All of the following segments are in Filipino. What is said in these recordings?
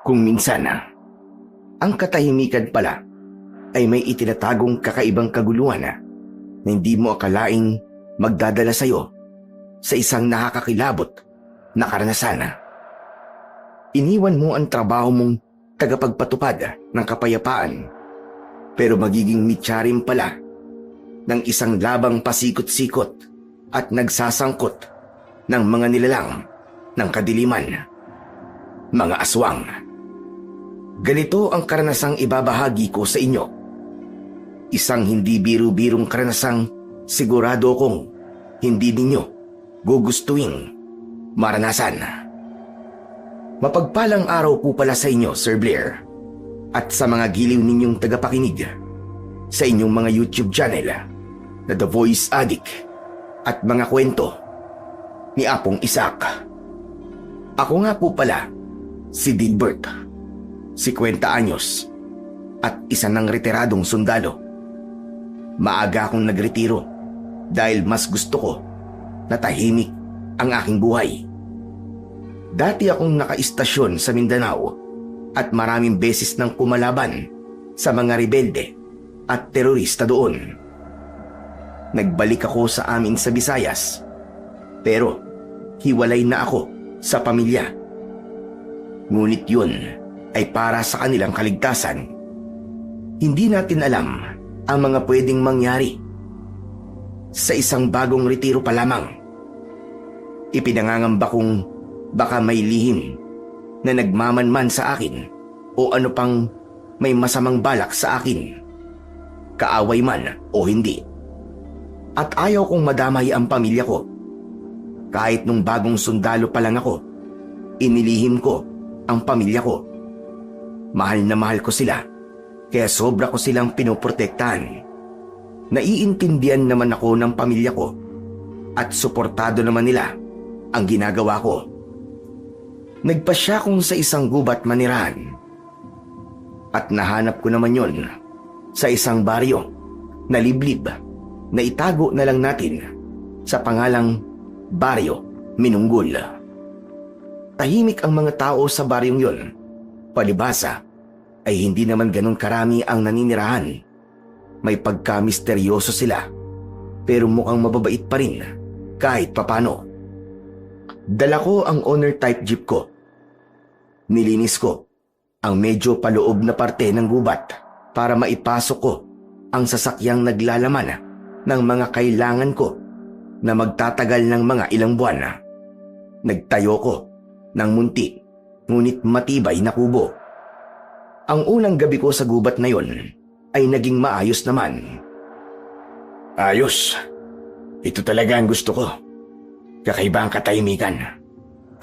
Kung minsan, ang katahimikan pala ay may itinatagong kakaibang kaguluhan na hindi mo akalaing magdadala sa'yo sa isang nakakakilabot na karanasan. Iniwan mo ang trabaho mong tagapagpatupad ng kapayapaan, pero magiging mitya rin pala ng isang labang pasikot-sikot at nagsasangkot ng mga nilalang ng kadiliman, mga aswang. Ganito ang karanasang ibabahagi ko sa inyo. Isang hindi biru-birong karanasang sigurado kong hindi ninyo gugustuhin maranasan. Mapagpalang araw po pala sa inyo, Sir Blair, at sa mga giliw ninyong tagapakinig sa inyong mga YouTube channel na The Voice Addict at mga kwento ni Apong Isaac. Ako nga po pala si Dilbert, 50 anyos at isa ng retiradong sundalo. Maaga akong nagretiro dahil mas gusto ko na tahimik ang aking buhay. Dati akong nakaistasyon sa Mindanao at maraming beses nang kumalaban sa mga rebelde at terorista doon. Nagbalik ako sa amin sa Visayas, pero hiwalay na ako sa pamilya. Ngunit yun ay para sa kanilang kaligtasan. Hindi natin alam ang mga pwedeng mangyari. Sa isang bagong retiro pa lamang, ipinangangamba kong baka may lihim na nagmamanman sa akin o ano pang may masamang balak sa akin, kaaway man o hindi. At ayaw kong madamay ang pamilya ko. Kahit nung bagong sundalo pa lang ako, inilihim ko ang pamilya ko. Mahal na mahal ko sila, kaya sobra ko silang pinoprotektahan. Naiintindihan naman ako ng pamilya ko at suportado naman nila ang ginagawa ko. Nagpasya kong sa isang gubat manirahan at nahanap ko naman yon sa isang baryo na liblib na itago na lang natin sa pangalang Baryo Minunggul. Tahimik ang mga tao sa baryong yon. Palibhasa ay hindi naman ganun karami ang naninirahan. May pagka-misteryoso sila, pero mukhang mababait pa rin kahit papano. Dala ko ang owner type jeep ko. Nilinis ko ang medyo paloob na parte ng gubat para maipasok ko ang sasakyang naglalaman ng mga kailangan ko na magtatagal ng mga ilang buwan. Nagtayo ko ng munti ngunit matibay na kubo. Ang unang gabi ko sa gubat na yon ay naging maayos naman. Ayos. Ito talaga ang gusto ko. Kakaiba ang katahimikan.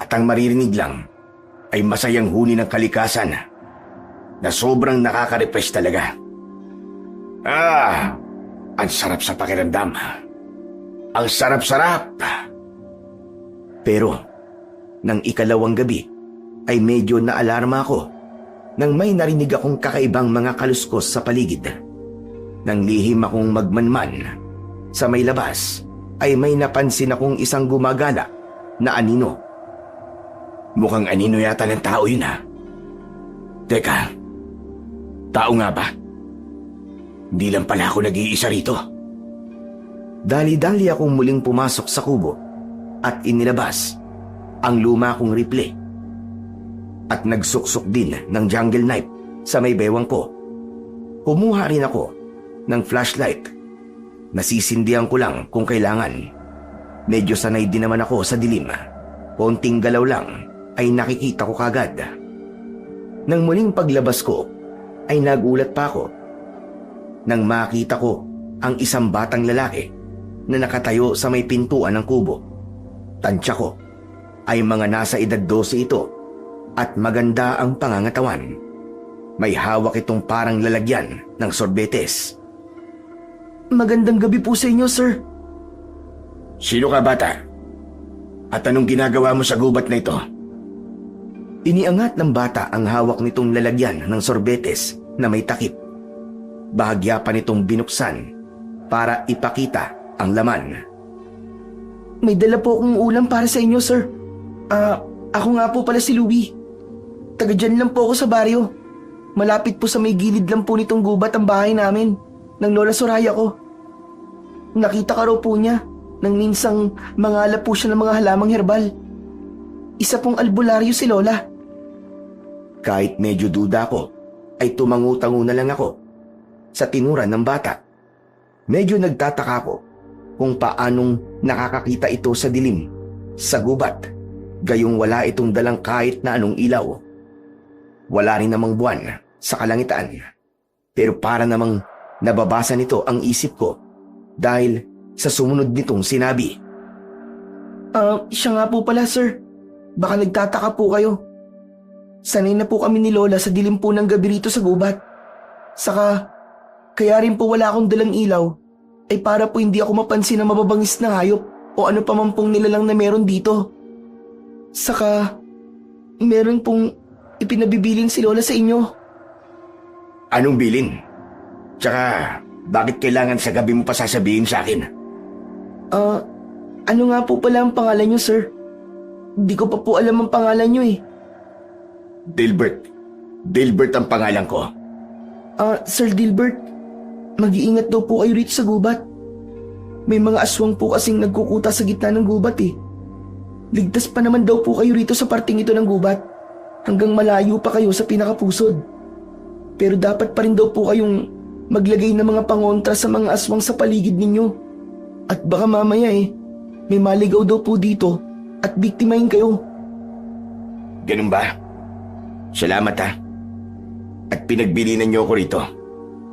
At ang maririnig lang ay masayang huni ng kalikasan na sobrang nakaka-refresh talaga. Ang sarap sa pakiramdam. Ang sarap-sarap. Pero, nang ikalawang gabi, ay medyo naalarma ako nang may narinig akong kakaibang mga kaluskos sa paligid. Nang lihim akong magmanman sa may labas, ay may napansin akong isang gumagala na anino. Mukhang anino yata ng tao yun ha. Teka, tao nga ba? Hindi lang pala ako nag-iisa rito. Dali-dali akong muling pumasok sa kubo at inilabas ang luma kong rifle at nagsuksok din ng jungle knife sa may bewang ko. Kumuha rin ako ng flashlight. Nasisindihan ko lang kung kailangan. Medyo sanay din naman ako sa dilim. Konting galaw lang ay nakikita ko kagad. Nang muling paglabas ko ay nagulat pa ako nang makita ko ang isang batang lalaki na nakatayo sa may pintuan ng kubo. Tansya ko ay mga nasa edad 12 ito at maganda ang pangangatawan. May hawak itong parang lalagyan ng sorbetes. Magandang gabi po sa inyo, sir. Sino ka, bata? At anong ginagawa mo sa gubat na ito? Iniangat ng bata ang hawak nitong lalagyan ng sorbetes na may takip. Bahagya pa nitong binuksan para ipakita ang laman. May dala po akong ulam para sa inyo, sir. Ako nga po pala si Louie. taga dyan lang po ako sa baryo. Malapit po sa may gilid lang po nitong gubat ang bahay namin, ng Lola Soraya ko. Nakita ka raw po niya nang minsang mangala po siya ng mga halamang herbal. Isa pong albularyo si Lola. Kahit medyo duda ko, ay tumangu-tango na lang ako sa tinura ng bata. Medyo nagtataka ko kung paanong nakakakita ito sa dilim, sa gubat, gayong wala itong dalang kahit na anong ilaw. Wala rin namang buwan sa kalangitan, pero para namang nababasa nito ang isip ko dahil sa sumunod nitong sinabi. Siya nga po pala, sir. Baka nagtataka po kayo. Sanay na po kami ni Lola sa dilim po ng gabi rito sa gubat. Saka, kaya rin po wala akong dalang ilaw ay para po hindi ako mapansin na mababangis na hayop o ano pa man pong nilalang na meron dito. Saka, meron pong ipinabibilin si Lola sa inyo. Anong bilin? Tsaka, bakit kailangan sa gabi mo pa sasabihin sa akin? Ano nga po pala ang pangalan niyo, sir? Hindi ko pa po alam ang pangalan niyo eh. Dilbert. Dilbert ang pangalan ko. Sir Dilbert, mag-iingat daw po kayo rito sa gubat. May mga aswang po kasing nagkukuta sa gitna ng gubat eh. Ligtas pa naman daw po kayo rito sa parting ito ng gubat. Hanggang malayo pa kayo sa pinakapusod. Pero dapat pa rin daw po kayong maglagay ng mga pangontra sa mga aswang sa paligid ninyo. At baka mamaya may maligaw daw po dito at biktimahin kayo. Ganun ba? Salamat ha. At pinagbilinan niyo ako rito.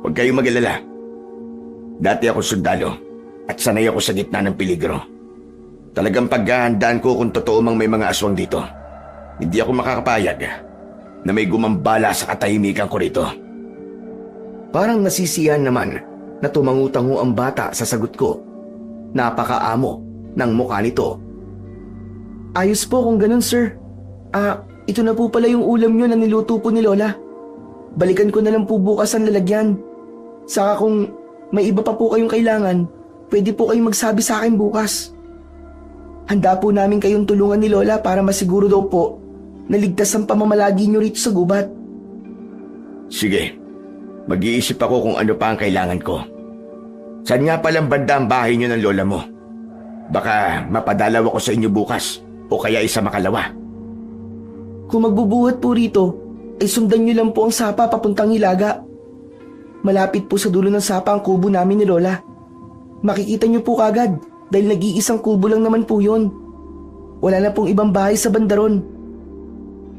Huwag kayong mag-alala. Dati ako sundalo at sanay ako sa gitna ng peligro. Talagang paghahandaan ko kung totoo mang may mga aswang dito. Hindi ako makakapayag na may gumambala sa katahimikan ko rito. Parang nasisiyan naman na tumangu-tango ang bata sa sagot ko. Napakaamo ng mukha nito. Ayos po kung ganun, sir. Ito na po pala yung ulam nyo na niluto po ni Lola. Balikan ko na lang po bukas ang lalagyan. Saka kung may iba pa po kayong kailangan, pwede po kayong magsabi sa akin bukas. Handa po namin kayong tulungan ni Lola para masiguro daw po na ligtas ang pamamalagi nyo rito sa gubat. Sige, mag-iisip ako kung ano pa ang kailangan ko. Saan nga palang banda ang bahay nyo ng lola mo? Baka mapadalaw ako sa inyo bukas o kaya isa makalawa. Kung magbubuhat po rito, ay sundan nyo lang po ang sapa papuntang Hilaga. Malapit po sa dulo ng sapa ang kubo namin ni Lola. Makikita nyo po kagad dahil nag-iisang kubo lang naman po yun. Wala na pong ibang bahay sa bandaron.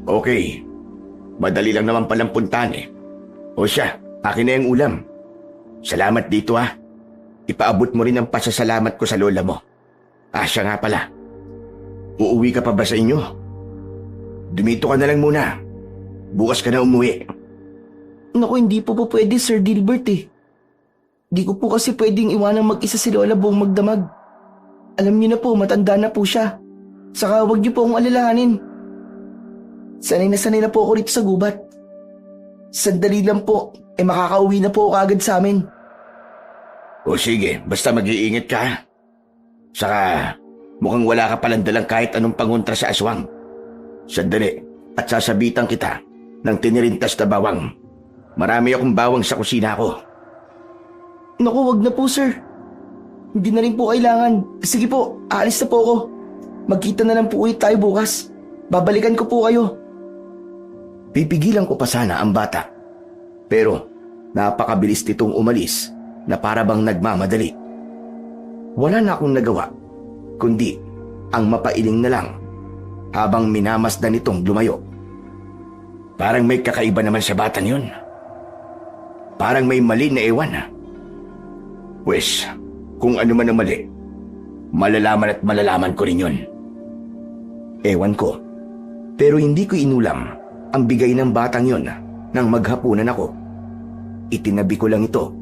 Okay, madali lang naman palang puntahan eh. O siya, akin na yung ulam. Salamat dito ha. Ipaabot mo rin ang pasasalamat ko sa lola mo. Siya nga pala. Uuwi ka pa ba sa inyo? Dumito ka na lang muna. Bukas ka na umuwi. Naku, hindi po pwede, Sir Dilbert eh. Di ko po kasi pwedeng iwanang mag-isa si Lola buong magdamag. Alam niyo na po, matanda na po siya. Saka huwag niyo po akong alalahanin. Sanay na po ako rito sa gubat. Sandali lang po, makakauwi na po ako agad sa amin. O sige, basta mag-iingat ka ha. Saka mukhang wala ka palang dalang kahit anong pangontra sa aswang. Sandali at sasabitan kita ng tinirintas na bawang. Marami akong bawang sa kusina ko. Naku, wag na po sir. Hindi na rin po kailangan. Sige po, aalis na po ako. Magkita na lang po ulit tayo bukas. Babalikan ko po kayo. Pipigilan ko pa sana ang bata. Pero napakabilis nitong umalis na para bang nagmamadali. Wala na akong nagawa, kundi ang mapailing na lang habang minamasdan nitong lumayo. Parang may kakaiba naman sa batang yun. Parang may mali na ewan. Pwes, kung ano man ang mali, malalaman at malalaman ko rin yun. Ewan ko, pero hindi ko inulam ang bigay ng batang yun nang maghapunan ako. Itinabi ko lang ito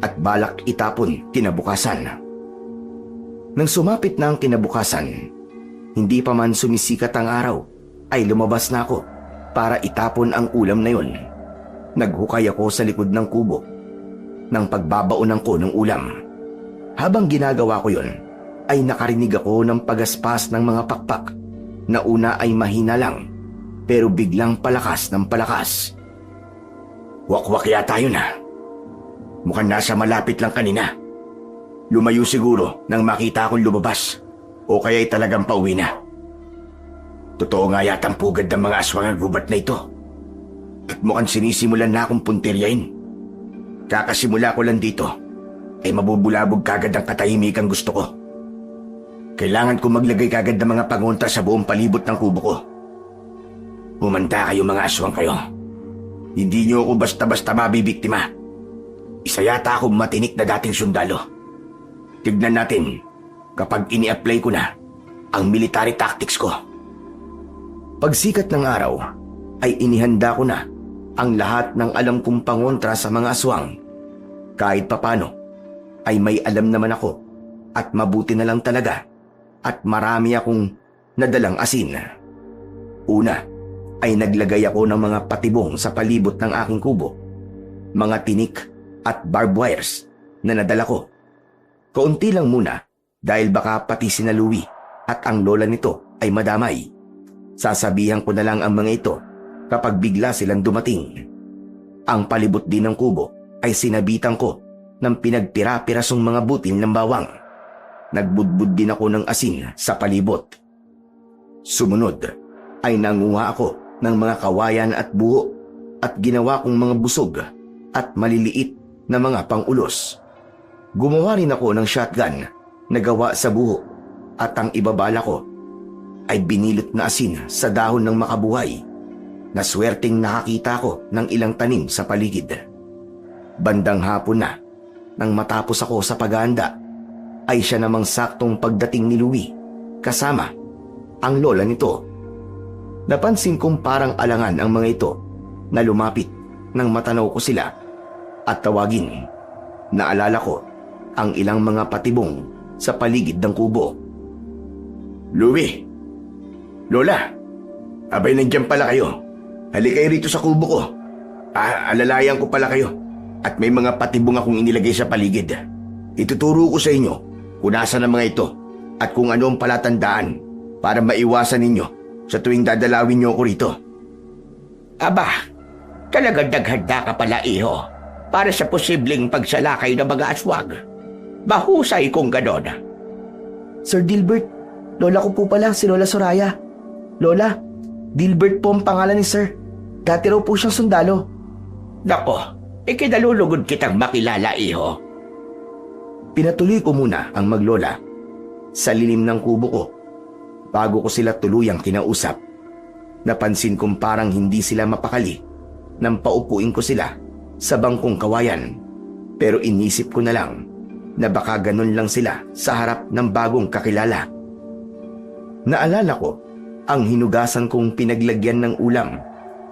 at balak itapon kinabukasan. Nang sumapit na ang kinabukasan, hindi pa man sumisikat ang araw, ay lumabas na ako para itapon ang ulam na yun. Naghukay ako sa likod ng kubo ng pagbabaunan ko ng ulam. Habang ginagawa ko yun, ay nakarinig ako ng pagaspas ng mga pakpak na una ay mahina lang, pero biglang palakas ng palakas. Wakwak yata yun ha. Mukhang nasa malapit lang kanina. Lumayo siguro nang makita akong lumabas o kaya'y talagang pauwi na. Totoo nga yatang pugad ng mga aswang ang gubat na ito. At mukhang sinisimulan na akong puntiryahin. Kakasimula ko lang dito ay mabubulabog kagad ang katahimikang gusto ko. Kailangan ko maglagay kagad ng mga pangontra sa buong palibot ng kubo ko. Humanda kayo mga aswang kayo. Hindi niyo ako basta-basta mabibiktima. Isa yata akong matinik na dating sundalo. Tignan natin kapag ini-apply ko na ang military tactics ko. Pagsikat ng araw ay inihanda ko na ang lahat ng alam kong pangontra sa mga aswang. Kahit papano ay may alam naman ako at mabuti na lang talaga at marami akong nadalang asin. Una ay naglagay ako ng mga patibong sa palibot ng aking kubo, mga tinik at barbed wires na nadala ko. Kaunti lang muna dahil baka pati sina Louie at ang lola nito ay madamay. Sasabihan ko na lang ang mga ito kapag bigla silang dumating. Ang palibot din ng kubo ay sinabitan ko ng pinagpira-pirasong mga butil ng bawang. Nagbudbud din ako ng asin sa palibot. Sumunod ay nanguha ako ng mga kawayan at buho at ginawa kong mga busog at maliliit na mga pangulos. Gumawa rin ako ng shotgun na gawa sa buho at ang ibabala ko ay binilot na asin sa dahon ng makabuhay na swerteng nakakita ko ng ilang tanim sa paligid. Bandang hapon na, nang matapos ako sa paghahanda, ay siya namang saktong pagdating ni Louie kasama ang lola nito. Napansin kong parang alangan ang mga ito na lumapit nang matanaw ko sila at tawagin. Naalala ko ang ilang mga patibong sa paligid ng kubo. Louie! Lola! Abay nandiyan pala kayo. Halika kayo rito sa kubo ko. Alalayan ko pala kayo at may mga patibong akong inilagay sa paligid. Ituturo ko sa inyo kung nasaan ang mga ito at kung ano ang palatandaan para maiwasan ninyo sa tuwing dadalawin niyo ako rito. Aba, talagang naghanda ka pala iho para sa posibleng pagsalakay ng mga aswang. Mahusay kung ganon. Sir Dilbert, lola ko po pala si Lola Soraya. Lola, Dilbert po ang pangalan ni Sir. Dati raw po siyang sundalo. Nako, ikinalulugod kitang makilala iho. Pinatuloy ko muna ang maglola sa lilim ng kubo ko. Bago ko sila tuluyang kinausap, napansin kong parang hindi sila mapakali nang paupuin ko sila sa bangkong kawayan. Pero inisip ko na lang na baka ganun lang sila sa harap ng bagong kakilala. Naalala ko ang hinugasan kong pinaglagyan ng ulam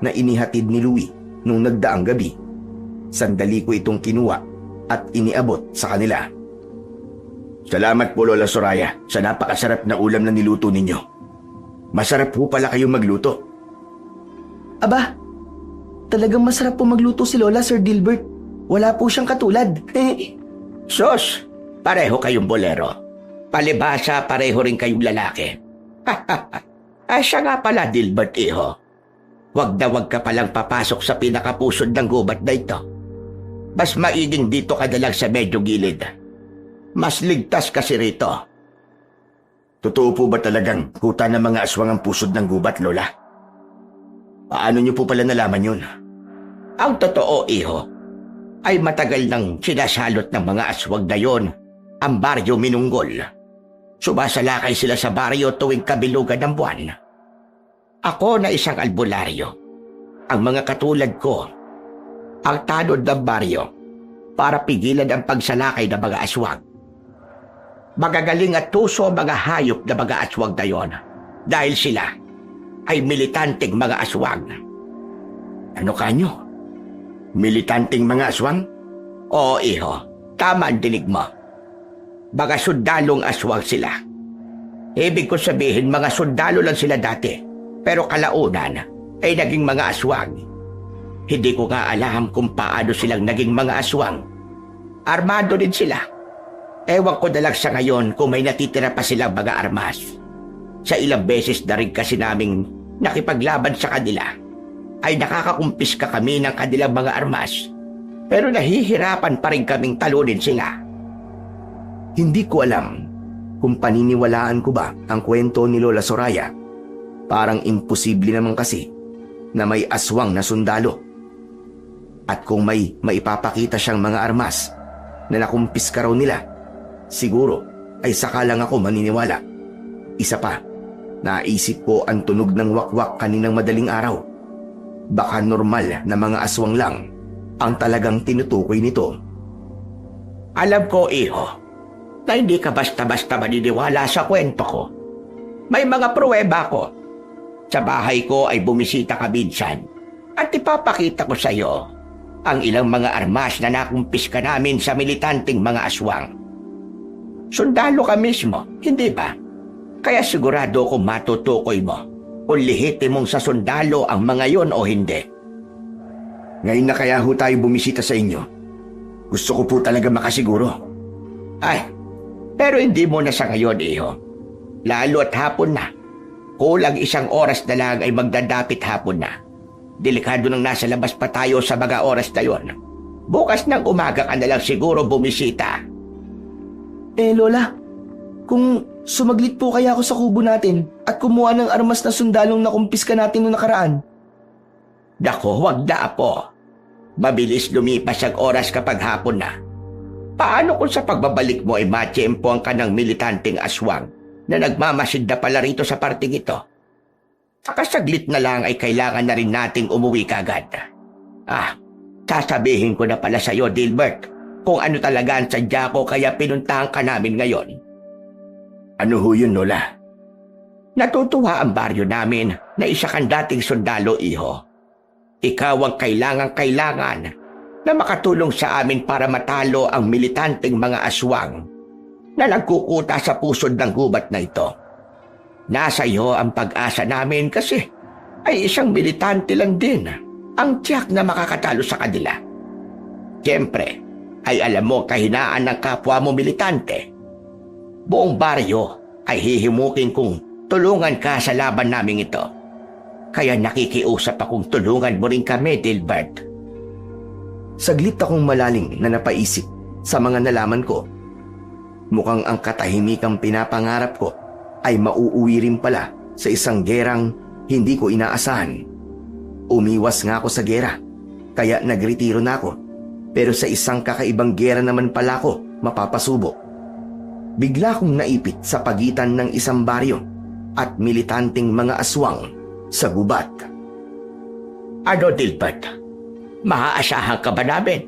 na inihatid ni Louie nung nagdaang gabi. Sandali ko itong kinuha at iniabot sa kanila. Salamat po Lola Soraya sa napakasarap na ulam na niluto ninyo. Masarap po pala kayong magluto. Aba, talagang masarap po magluto si Lola, Sir Dilbert. Wala po siyang katulad. Sos, pareho kayong bolero. Palibhasa, pareho rin kayong lalaki. Ay siya nga pala, Dilbert iho. Wag na wag ka palang papasok sa pinakapusod ng gubat na ito. Mas maiging dito ka na lang sa medyo gilid. Mas ligtas kasi rito. Totoo po ba talagang kuta ng mga aswang ang pusod ng gubat, Lola? Paano niyo po pala nalaman yun? Ang totoo, iho, ay matagal nang sinasalot ng mga aswang na yon ang baryo Minunggol. Sumasalakay sila sa baryo tuwing kabilugan ng buwan. Ako na isang albularyo. Ang mga katulad ko, ang tanod ng baryo para pigilan ang pagsalakay ng mga aswang. Magagaling at tuso mga hayop na mga aswang na yon dahil sila ay militanteng mga aswang. Ano kanyo? Militanteng mga aswang? Oo, iho. Tama ang dinig mo. Mga sundalong aswang sila. Ibig ko sabihin, mga sundalo lang sila dati. Pero kalaunan ay naging mga aswang. Hindi ko nga alam kung paano silang naging mga aswang. Armado din sila. Ewan ko na lang sa ngayon kung may natitira pa silang mga armas. Sa ilang beses na rin kasi naming nakipaglaban sa kanila, ay nakakakumpiska kami ng kanilang mga armas, pero nahihirapan pa rin kaming talunin sila. Hindi ko alam kung paniniwalaan ko ba ang kwento ni Lola Soraya. Parang imposible naman kasi na may aswang na sundalo. At kung may maipapakita siyang mga armas na nakumpiska raw nila, siguro ay saka lang ako maniniwala. Isa pa, naisip ko ang tunog ng wakwak kaninang madaling araw. Baka normal na mga aswang lang ang talagang tinutukoy nito. Alam ko, iho, na hindi ka basta-basta maniniwala sa kwento ko. May mga pruweba ko. Sa bahay ko ay bumisita ka minsan at ipapakita ko sa iyo ang ilang mga armas na nakumpiska namin sa militanteng mga aswang. Sundalo ka mismo, hindi ba? Kaya sigurado kung matutukoy mo kung lihitimong sa sundalo ang mga yon o hindi. Ngayon na kaya ho tayo bumisita sa inyo. Gusto ko po talaga makasiguro. Ay, pero hindi mo na sa ngayon, iho. Lalo at hapon na. Kulang 1 oras na lang ay magdadapit hapon na. Delikado nang nasa labas pa tayo sa mga oras na yon. Bukas ng umaga ka na lang siguro bumisita. Lola, kung sumaglit po kaya ako sa kubo natin at kumuha ng armas na sundalong nakumpiska natin noong nakaraan. Dako, wag na, apo. Mabilis lumipas ang oras kapag hapon na. Paano kung sa pagbabalik mo ay matsyempohan ka ng militanteng aswang na nagmamasid na pala rito sa parting ito? Sakasaglit na lang ay kailangan na rin nating umuwi kagad. Sasabihin ko na pala sa iyo, Dilbert, kung ano talaga ang sadya ko kaya pinuntahan ka namin ngayon. Ano ho yun, Lola? Natutuwa ang baryo namin na isa kang dating sundalo, iho. Ikaw ang kailangan na makatulong sa amin para matalo ang militanteng mga aswang na nagkukuta sa pusod ng gubat na ito. Nasa iyo ang pag-asa namin kasi ay isang militante lang din ang tiyak na makakatalo sa kanila. Siyempre, ay alam mo kahinaan ng kapwa mo militante. Buong baryo ay hihimukin kung tulungan ka sa laban namin ito. Kaya nakikiusap akong tulungan mo rin kami, Dilbert. Saglit akong malaling na napaisip sa mga nalaman ko. Mukhang ang katahimikang pinapangarap ko ay mauuwi rin pala sa isang gerang hindi ko inaasahan. Umiwas nga ako sa gera, kaya nagretiro na ako. Pero sa isang kakaibang gera naman pala ako mapapasubo. Bigla kong naipit sa pagitan ng isang baryo at militanteng mga aswang sa gubat. Ano, Dilbert? Maaasahan ka ba namin?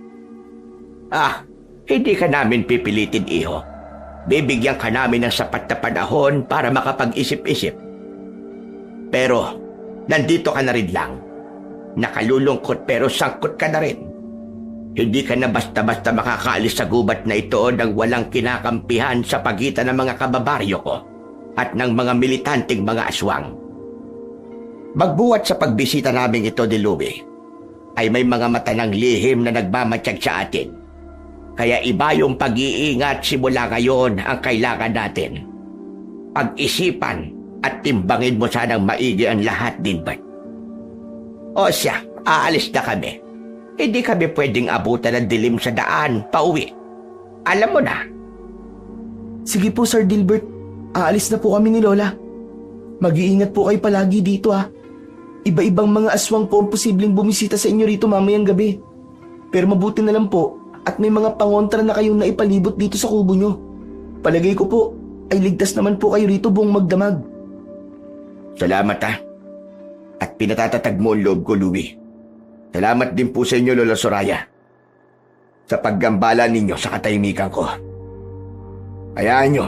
Hindi ka namin pipilitin, iho. Bibigyan ka namin ng sapat na panahon para makapag-isip-isip. Pero, nandito ka na rin lang. Nakalulungkot pero sangkot ka na rin. Hindi ka na basta-basta makakaalis sa gubat na ito nang walang kinakampihan sa pagitan ng mga kababaryo ko at ng mga militanteng mga aswang. Magbuwat sa pagbisita namin ito, Diluwi, ay may mga mata ng lihim na nagmamatsyag sa atin. Kaya iba yung pag-iingat simula ngayon ang kailangan natin. Pag-isipan at timbangin mo sanang maigi ang lahat, Dilbert. O siya, aalis na kami. Hindi kami pwedeng abutan ng dilim sa daan, pauwi. Alam mo na. Sige po, Sir Dilbert. Aalis na po kami ni Lola. Mag-iingat po kayo palagi dito, ha. Iba-ibang mga aswang po ang posibleng bumisita sa inyo rito mamayang gabi. Pero mabuti na lang po at may mga pangontra na kayong naipalibot dito sa kubo nyo. Palagay ko po ay ligtas naman po kayo rito buong magdamag. Salamat, ha. At pinatatatag mo ang loob ko, Louie. Salamat din po sa inyo, Lola Soraya, sa paggambala ninyo sa katahimikan ko. Hayaan nyo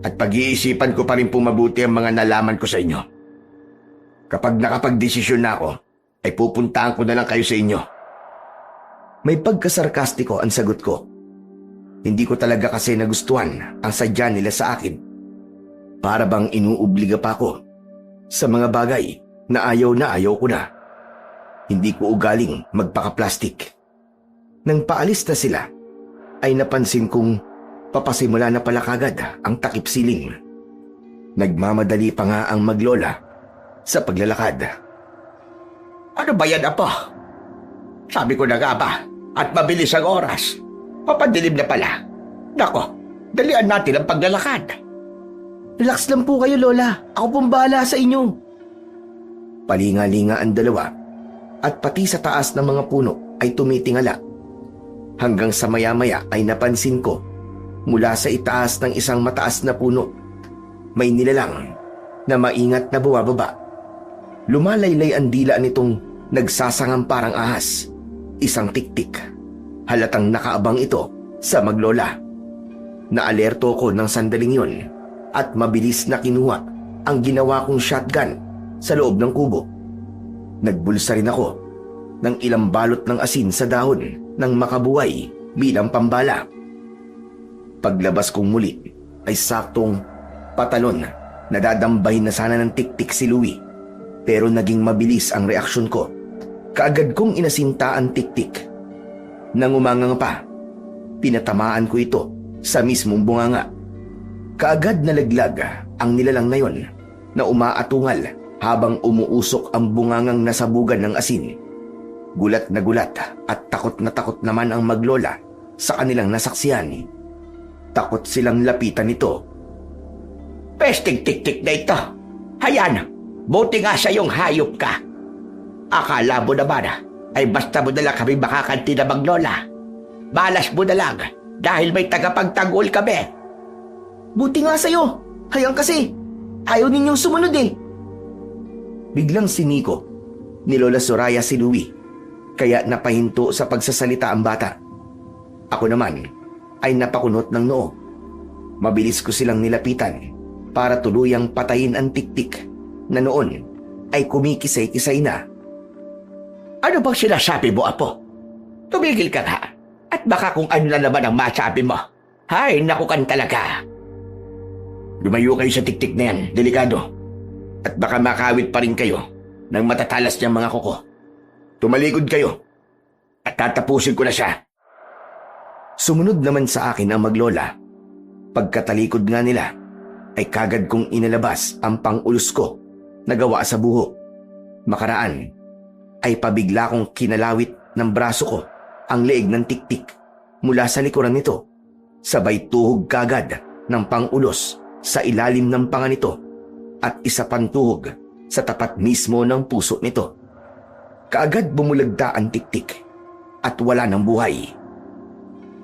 at pag-iisipan ko pa rin po mabuti ang mga nalaman ko sa inyo. Kapag nakapag-desisyon na ako, ay pupuntahan ko na lang kayo sa inyo. May pagkasarkastiko ang sagot ko. Hindi ko talaga kasi nagustuhan ang sadya nila sa akin. Para bang inuobliga pa ako sa mga bagay na ayaw ko na. Hindi ko ugaling magpaka-plastic. Nang paalis na sila, ay napansin kong papasimula na pala kagad ang takip siling. Nagmamadali pa nga ang maglola sa paglalakad. Ano ba yan, Apo? Sabi ko na nga ba, at mabilis ang oras. Papadilim na pala. Nako, dalian natin ang paglalakad. Relax lang po kayo, Lola. Ako pong bahala sa inyo. Palinga-linga ang dalawa at pati sa taas ng mga puno ay tumitingala. Hanggang sa maya-maya ay napansin ko mula sa itaas ng isang mataas na puno, may nilalang na maingat na bumababa. Lumalaylay ang dila nitong nagsasangang parang ahas. Isang tiktik. Halatang nakaabang ito sa maglola. Naalerto ko ng sandaling yun at mabilis na kinuha ang ginawa kong shotgun sa loob ng kubo. Nagbulsa rin ako ng ilang balot ng asin sa dahon ng makabuhay bilang pambala. Paglabas kong muli ay saktong patalon na dadambahin na sana ng tiktik si Louie, pero naging mabilis ang reaksyon ko. Kaagad kong inasinta ang tiktik. Nang umangang pa, pinatamaan ko ito sa mismong bunganga. Kaagad nalaglag ang nilalang na yon na umaatungal habang umuusok ang bungangang nasabugan ng asin. Gulat na gulat at takot na takot naman ang maglola sa kanilang nasaksihan. Takot silang lapitan ito. Pesting tik-tik na ito. Hayan, buti nga sa iyong hayop ka. Akala mo naman ay basta mo na lang kami makakanti na maglola. Balas mo na lang dahil may tagapagtanggol kami. Buti nga sa'yo. Hayang kasi. Ayaw ninyong sumunod eh. Biglang siniko ni Lola Soraya si Louie, kaya napahinto sa pagsasalita ang bata. Ako naman ay napakunot ng noo. Mabilis ko silang nilapitan para tuluyang patayin ang tiktik na noon ay kumikisay-kisay na. Ano bang sinasabi mo, Apo? Tumigil ka nga. At baka kung ano na naman ang masabi mo. Hay, nakukan talaga. Lumayo kayo sa tiktik na yan, delikado. At baka makawit pa rin kayo ng matatalas niyang mga kuko. Tumalikod kayo at tatapusin ko na siya. Sumunod naman sa akin ang maglola. Pagkatalikod nga nila, ay kagad kong inilabas ang pang-ulos ko na gawa sa buho. Makaraan, ay pabigla kong kinalawit ng braso ko ang leeg ng tiktik mula sa likuran nito. Sabay tuhog kagad ng pang-ulos sa ilalim ng panga nito at isa pang tuhog sa tapat mismo ng puso nito. Kaagad bumulagta ang tiktik at wala ng buhay.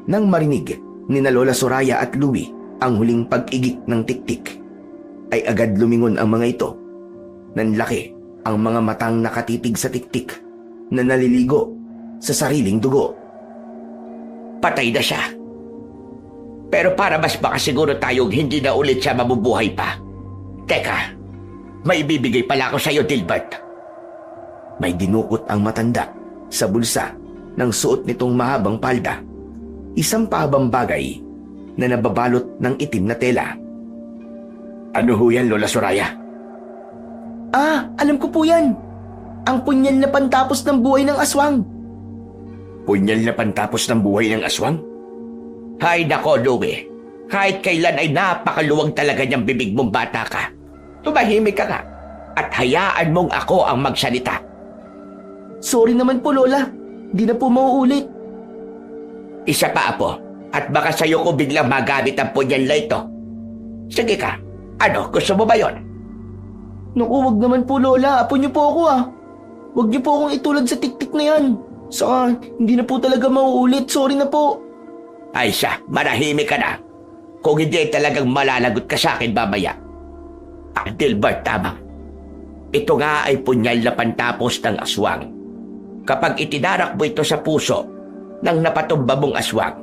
Nang marinig ni na Lola Soraya at Louie ang huling pag-igik ng tiktik, ay agad lumingon ang mga ito. Nanlaki ang mga matang nakatitig sa tiktik na naliligo sa sariling dugo. Patay na siya. Pero para mas makasiguro tayong hindi na ulit siya mabubuhay pa. Teka, may ibibigay pala ako sa iyo, Dilbert. May dinukot ang matanda sa bulsa ng suot nitong mahabang palda. Isang pahabang bagay na nababalot ng itim na tela. Ano ho yan, Lola Soraya? Alam ko po yan. Ang punyal na pantapos ng buhay ng aswang. Punyal na pantapos ng buhay ng aswang? Hay nako, Louie. Kahit kailan ay napakaluwag talaga niyang bibig mong bata ka. Tumahimik ka nga at hayaan mong ako ang magsalita. Sorry naman po, Lola. Di na po mauulit. Isa pa, Apo. At baka sa'yo ko biglang magamit ang punyal na ito. Sige ka. Ano, gusto mo ba yon? Naku, wag naman po, Lola. Apo niyo po ako Wag niyo po akong itulad sa tiktik na yan. Saka, hindi na po talaga mauulit. Sorry na po. Ay siya, manahimik ka na. Kung hindi talagang malalagot ka sa akin mamaya. Dilbert, tama. Ito nga ay punyal na pantapos ng aswang. Kapag itinarak mo ito sa puso ng napatumba mong aswang,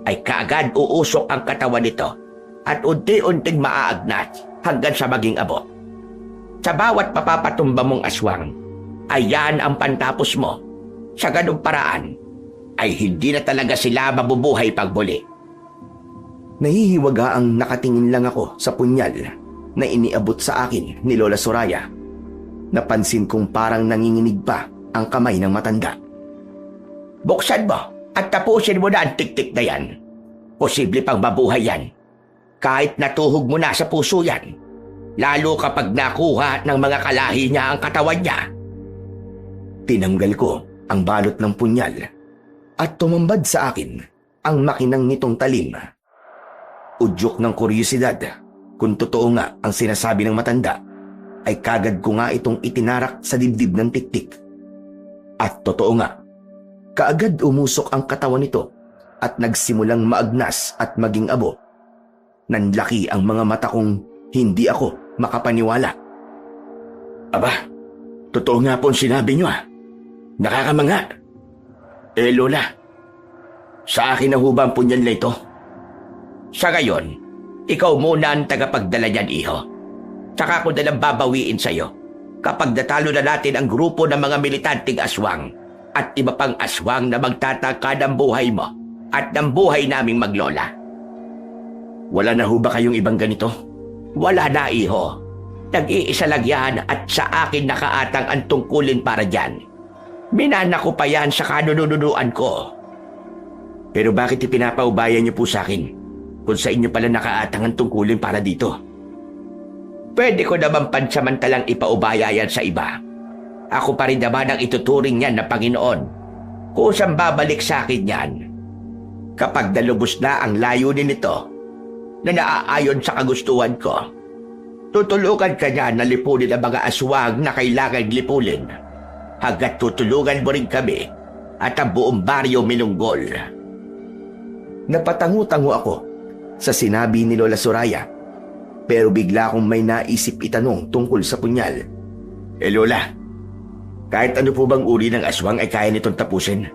ay kaagad uusok ang katawan nito at unti-unting maaagnat hanggang sa maging abot. Sa bawat papapatumba mong aswang, ay yan ang pantapos mo. Sa ganung paraan, ay hindi na talaga sila mabubuhay pagbuli. Nahihiwaga ang nakatingin lang ako sa punyal na iniabot sa akin ni Lola Soraya. Napansin kong parang nanginginig pa ang kamay ng matanda. Buksan mo at tapusin mo na ang tiktik na yan. Posible pang mabuhay yan. Kahit natuhog mo na sa puso yan. lalo kapag nakuha ng mga kalahi niya ang katawan niya. Tinanggal ko ang balot ng punyal at tumambad sa akin ang makinang nitong talim. Udyok ng kuryosidad kung totoo nga ang sinasabi ng matanda, ay kagad ko nga itong itinarak sa dibdib ng tiktik. At totoo nga, kaagad umusok ang katawan nito at nagsimulang maagnas at maging abo. Nanlaki ang mga mata kong hindi ako makapaniwala. Aba, totoo nga po ang sinabi niyo ah. Nakakamanga. Lola, sa akin na hubang punyal na ito? Sa ngayon, ikaw muna ang tagapagdala niyan, iho. Tsaka ko nalang babawiin sa'yo kapag natalo na natin ang grupo ng mga militanteng aswang at iba pang aswang na magtataka ng buhay mo at ng buhay naming maglola. Wala na ho ba kayong ibang ganito? Wala na, iho. Nag-iisa lang yan at sa akin nakaatang ang tungkulin para dyan. Minana ko pa yan sa kanununuan ko. Pero bakit ipinapaubayan niyo po sa akin kung sa inyo pala nakaatang ang tungkulin para dito? Pwede ko naman pansamantalang ipaubaya yan sa iba. Ako pa rin naman ang ituturing niyan na Panginoon. Kusang babalik sa akin yan. Kapag nalubos na ang layunin nito na naaayon sa kagustuhan ko, tutulungan ka niya na lipunin ang mga aswang na kailangan lipulin. Hanggat tutulungan mo rin kami at ang buong baryo minunggol. Napatango-tango ako sa sinabi ni Lola Soraya, pero bigla akong may naisip itanong tungkol sa punyal. Lola, kahit ano po bang uri ng aswang ay kaya nitong tapusin?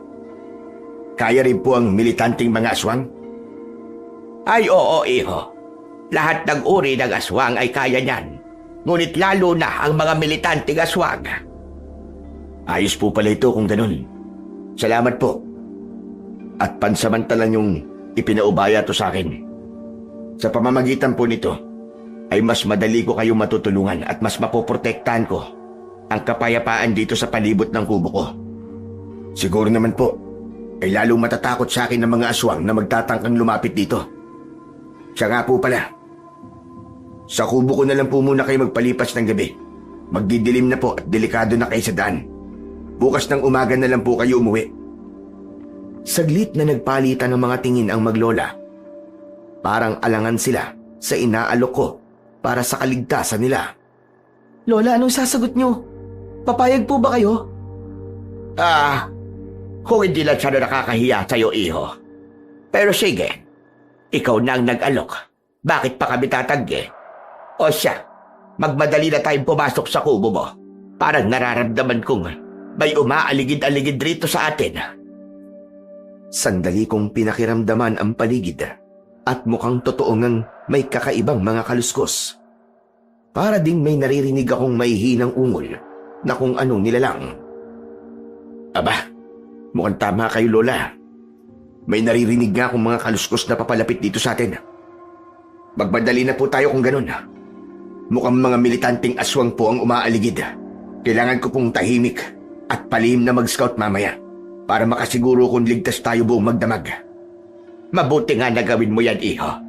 Kaya rin po ang militanteng mga aswang? Ay oo, iho. Lahat ng uri ng aswang ay kaya niyan. Ngunit lalo na ang mga militanteng aswang. Ayos po pala ito kung ganun. Salamat po. At pansamantalang yung ipinaubaya to sa akin. Sa pamamagitan po nito, ay mas madali ko kayong matutulungan at mas mapoprotektahan ko ang kapayapaan dito sa palibot ng kubo ko. Siguro naman po, ay lalong matatakot sa akin ng mga aswang na magtatangkang lumapit dito. Siya nga po pala. Sa kubo ko na lang po muna kayo magpalipas ng gabi. Magdidilim na po at delikado na kayo sa daan. Bukas ng umaga na lang po kayo umuwi. Saglit na nagpalitan ng mga tingin ang maglola. Parang alangan sila sa inaalok ko para sa kaligtasan nila. Lola, anong sasagot nyo? Papayag po ba kayo? Kung hindi lang siya na nakakahiya sa'yo, iho. Pero sige, ikaw na ang nag-alok. Bakit pa kami tatanggi? O siya, magmadali na tayong pumasok sa kubo mo. Parang nararamdaman kong may umaaligid-aligid rito sa atin. Sandali kong pinakiramdaman ang paligid at mukhang totoo ngang may kakaibang mga kaluskos. Para ding may naririnig akong mahihinang ungol na kung anong nilalang. Aba, mukhang tama kayo, Lola. May naririnig nga akong mga kaluskos na papalapit dito sa atin. Magmadali na po tayo kung ganun. Mukhang mga militanteng aswang po ang umaaligid. Kailangan ko pong tahimik at palihim na mag-scout mamaya para makasiguro kung ligtas tayo buong magdamag. Mabuti nga na gawin mo yan, iho.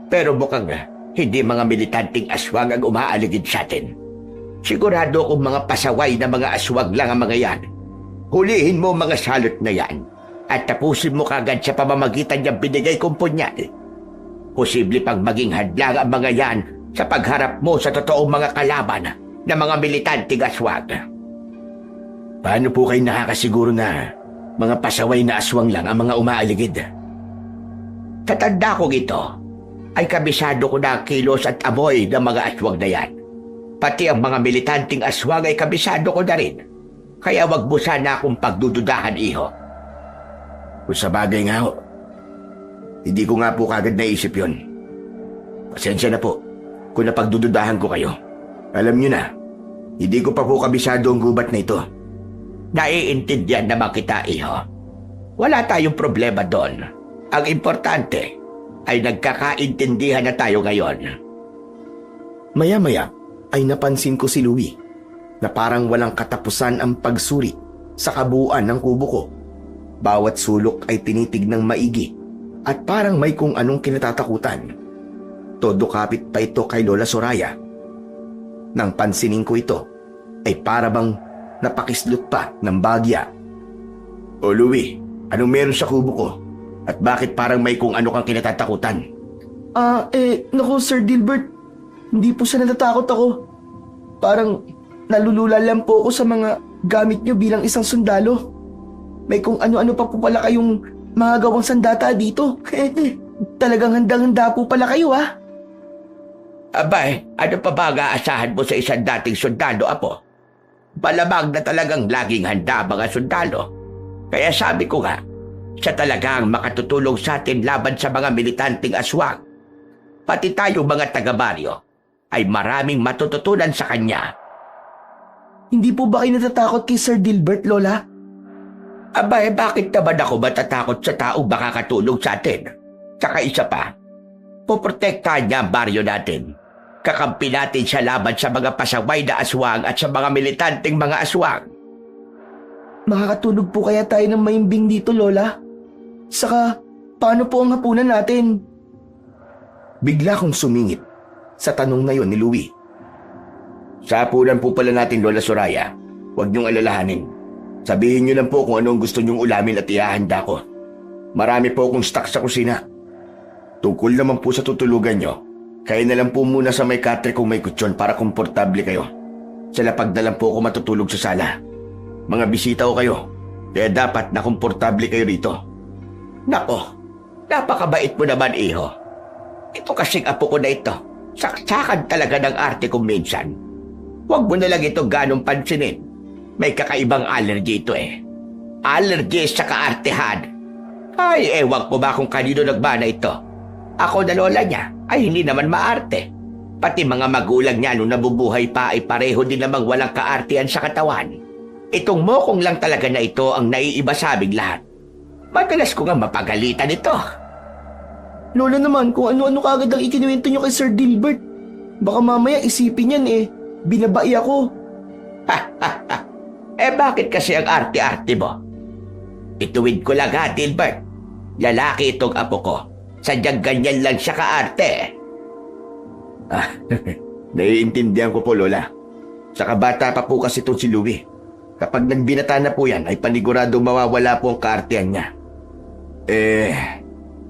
Pero mukhang hindi mga militanteng aswang ang umaaligid sa atin. Sigurado kung mga pasaway na mga aswang lang ang mga yan. Hulihin mo mga salot na yan at tapusin mo kagad sa pamamagitan niyang binigay kong punyal. Posible pang maging hadlang ang mga yan sa pagharap mo sa totoong mga kalaban na mga militanteng aswang. Paano po kayo nakakasiguro na mga pasaway na aswang lang ang mga umaaligid? Sa tanda kong ito, ay kabisado ko na ang kilos at amoy ng mga aswang na yan. Pati ang mga militanteng aswang ay kabisado ko na rin. Kaya wag mo sana akong pagdududahan, iho. Kung sa bagay nga ho, hindi ko nga po kagad naisip yon. Pasensya na po kung napagdududahan ko kayo. Alam nyo na, hindi ko pa po kabisado ang gubat na ito. Naiintindihan naman kita, iho. Wala tayong problema doon. Ang importante ay nagkakaintindihan na tayo ngayon. Maya-maya ay napansin ko si Louie na parang walang katapusan ang pagsuri sa kabuuan ng kubo ko. Bawat sulok ay tinitignang maigi at parang may kung anong kinatatakutan. Todo kapit pa ito kay Lola Soraya Nang pansinin ko ito, ay para bang napakislot pa ng bagya. O Louie, anong meron sa kubo ko? At bakit parang may kung ano kang kinatatakutan? Naku Sir Dilbert, hindi po sa natatakot ako. Parang nalulula lang po ako sa mga gamit nyo bilang isang sundalo. May kung ano-ano pa po pala kayong mga gawang sandata dito. Talagang handang-handa po pala kayo Abay, ano pa ba aasahan mo sa isang dating sundalo, Apo? Malamang na talagang laging handa mga sundalo. Kaya sabi ko nga, siya talagang makatutulong sa atin laban sa mga militanteng aswang. Pati tayo mga taga-baryo ay maraming matututunan sa kanya. Hindi po ba kayo natatakot kay Sir Dilbert, Lola? Abay, bakit naman ako matatakot sa taong makakatulong sa atin? Tsaka isa pa, poprotektahan niya ang baryo natin. Kakampi natin siya laban sa mga pasaway na aswang at sa mga militanteng mga aswang. Makakatulog po kaya tayo ng maimbing dito, Lola? Saka, paano po ang hapunan natin? Bigla kong sumingit sa tanong na yon ni Louie. Sa hapunan po pala natin, Lola Soraya. Huwag niyong alalahanin. Sabihin niyo lang po kung anong gusto niyong ulamin at ihahanda ko. Marami po akong stock sa kusina. Tungkol naman po sa tutulugan niyo, kaya na lang po muna sa may katre kung may kutsyon para komportable kayo. Sa lapag na lang po ako matutulog sa sala. Mga bisita ko kayo, kaya dapat na komportable kayo rito. Nako, napakabait mo naman, iho. Ito kasing apo ko na ito. Saksakan talaga ng arte kong minsan. Huwag mo na lang ito ganong pansinin. May kakaibang allergy ito eh. Allergy sa kaartehan. Ay, ewan ko ba kung kanino nagmana ito. Ako na lola niya ay hindi naman maarte. Pati mga magulang niya nung nabubuhay pa ay pareho din namang walang kaartehan sa katawan. Itong mokong lang talaga na ito ang naiiba sa aming lahat. Madalas ko nga mapagalitan ito. Lola naman, kung ano-ano kagad ang ikinuwento nyo kay Sir Dilbert. Baka mamaya isipin yan binabai ako. Bakit kasi ang arte-arte mo? Ituwid ko lang ha, Dilbert. Lalaki itong apo ko. Sadyang ganyan lang siya kaarte. Naiintindihan ko po, Lola. Saka bata pa po kasi itong si Louie. Kapag nagbinata na po yan, ay panigurado mawawala po ang kaartehan niya.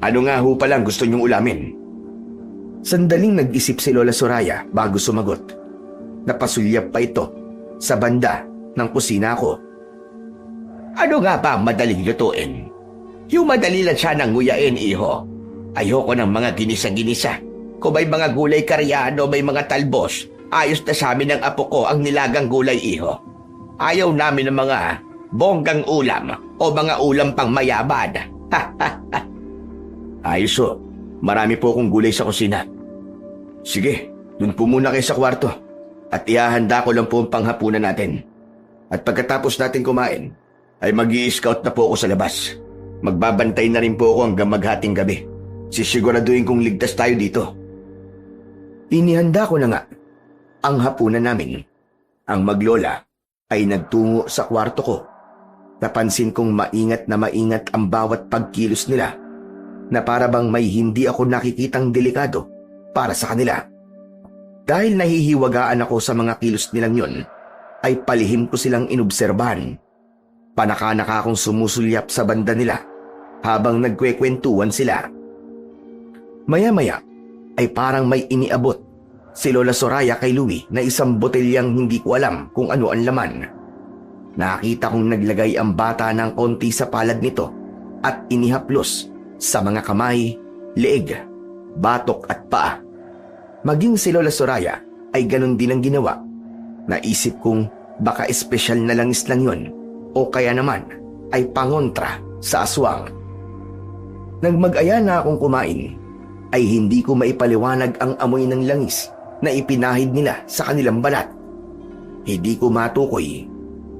Ano nga ho palang gusto niyong ulamin? Sandaling nag-isip si Lola Soraya bago sumagot. Napasulyap pa ito sa banda ng kusina ko. Ano nga ba ang madaling lutuin? Yung madali lang siya ng nguyain, iho. Ayoko ng mga ginisa-ginisa. Kung may mga gulay karyano, may mga talbos, ayos na sa amin ng apo ko ang nilagang gulay, iho. Ayaw namin ng mga bonggang ulam o mga ulam pang mayaman. Ayos ho. Marami po akong gulay sa kusina. Sige, dun po muna kayo sa kwarto. At ihahanda ko lang po ang panghapunan natin. At pagkatapos natin kumain, ay mag-i-scout na po ako sa labas. Magbabantay na rin po ako hanggang maghating gabi. Sisiguraduhin kong ligtas tayo dito. Inihanda ko na nga ang hapunan namin. Ang maglola ay nagtungo sa kwarto ko. Napansin kong maingat na maingat ang bawat pagkilos nila na para bang may hindi ako nakikitang delikado para sa kanila. Dahil nahihiwagaan ako sa mga kilos nilang yon, ay palihim ko silang inobserbahan. Panaka-naka akong sumusulyap sa banda nila habang nagkwekwentuhan sila. Maya-maya ay parang may iniabot si Lola Soraya kay Louie na isang botelyang hindi ko alam kung ano ang laman. Nakita kong naglagay ang bata ng konti sa palad nito at inihaplos sa mga kamay, leeg, batok at paa. Maging si Lola Soraya ay ganun din ang ginawa. Naisip kong baka espesyal na langis lang yun o kaya naman ay pangontra sa aswang. Nang mag-aya na akong kumain, ay hindi ko maipaliwanag ang amoy ng langis na ipinahid nila sa kanilang balat. Hindi ko matukoy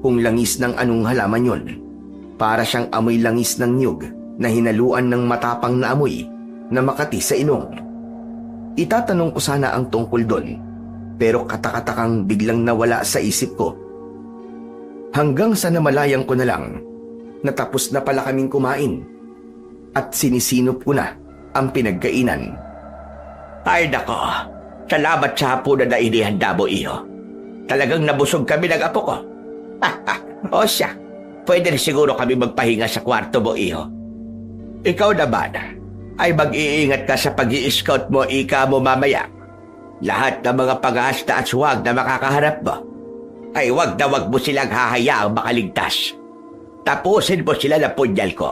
kung langis ng anong halaman yon. Para siyang amoy langis ng niyog na hinaluan ng matapang na amoy na makati sa inong. Itatanong ko sana ang tungkol doon, pero katakatakang biglang nawala sa isip ko. Hanggang sa namalayan ko na lang, natapos na pala kaming kumain at sinisinop ko na ang pinagkainan. Ay nako, salamat sa hapunan na inihanda mo, iho. talagang nabusog kami ng apo ko. O siya, pwede rin siguro kami magpahinga sa kwarto mo, iho. Ikaw naman, ay mag-iingat ka sa pag-i-scout mo, ika mo mamaya. Lahat ng mga pag-aasta at swag na makakaharap mo, ay wag na wag mo silang hahayaang makaligtas. Tapusin mo sila na punyal ko.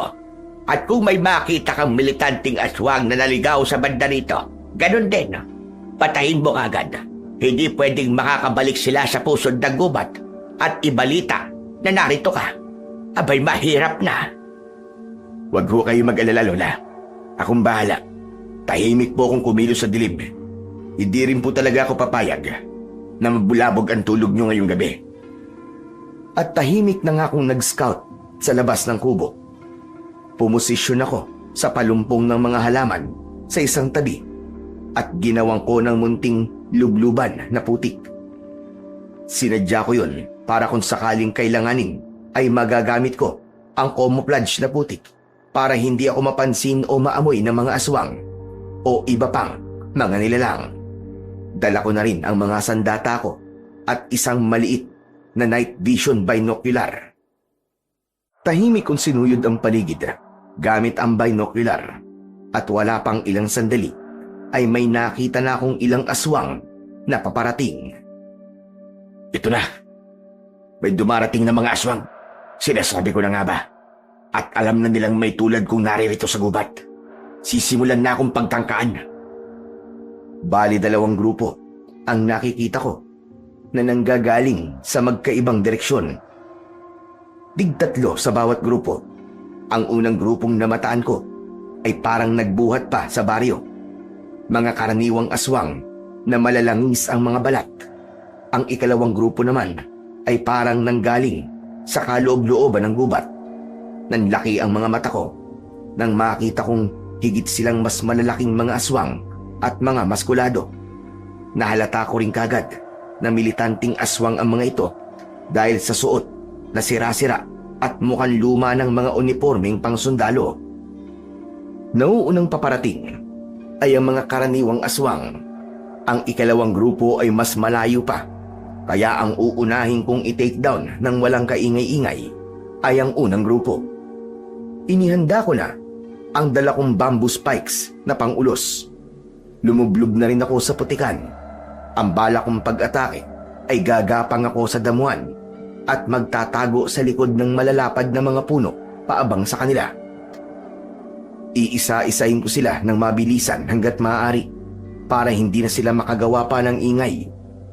At kung may makita kang militanting aswang na naligaw sa banda rito, ganun din, patayin mo agad. Hindi pwedeng makakabalik sila sa pusod ng gubat at ibalita na narito ka. Abay, mahirap na. Huwag ho kayo mag-alala, Lola. Akong bahala. Tahimik po akong kumilos sa dilim. Hindi rin po talaga ako papayag na mabulabog ang tulog nyo ngayong gabi. At tahimik na nga akong nag-scout sa labas ng kubo. Pumosisyon ako sa palumpong ng mga halaman sa isang tabi at ginawang ko ng munting lubluban na putik. Sinadya ko yun para kung sakaling kailanganin ay magagamit ko ang camouflage na putik para hindi ako mapansin o maamoy ng mga aswang o iba pang mga nilalang. Dala ko na rin ang mga sandata ko at isang maliit na night vision binocular. Tahimik kong sinuyod ang paligid gamit ang binocular at wala pang ilang sandali ay may nakita na akong ilang aswang na paparating. Ito na. May dumarating na mga aswang. Sinasabi ko na nga ba? At alam na nilang may tulad kong naririto sa gubat. Sisimulan na akong pagtangkaan. Bali 2 grupo ang nakikita ko na nanggagaling sa magkaibang direksyon. 3 sa bawat grupo. Ang unang grupong namataan ko ay parang nagbuhat pa sa baryo. Mga karaniwang aswang na malalangis ang mga balat. Ang ikalawang grupo naman ay parang nanggaling sa kaloob-looban ng gubat. Nanlaki ang mga mata ko nang makita kong higit silang mas malalaking mga aswang at mga maskulado. Nahalata ko rin kagad na militanting aswang ang mga ito dahil sa suot na sira-sira at mukhang luma ng mga unipormeng pangsundalo. Nauunang paparating ay ang mga karaniwang aswang. Ang ikalawang grupo ay mas malayo pa, kaya ang uunahin kong i-take down ng walang kaingay-ingay ay ang unang grupo. Inihanda ko na ang dala kong bamboo spikes na pangulos. Lumublob na rin ako sa putikan. Ang bala kong pag-atake ay gagapang ako sa damuhan at magtatago sa likod ng malalapad na mga puno paabang sa kanila. Iisa-isahin ko sila ng mabilisan hanggat maaari para hindi na sila makagawa pa ng ingay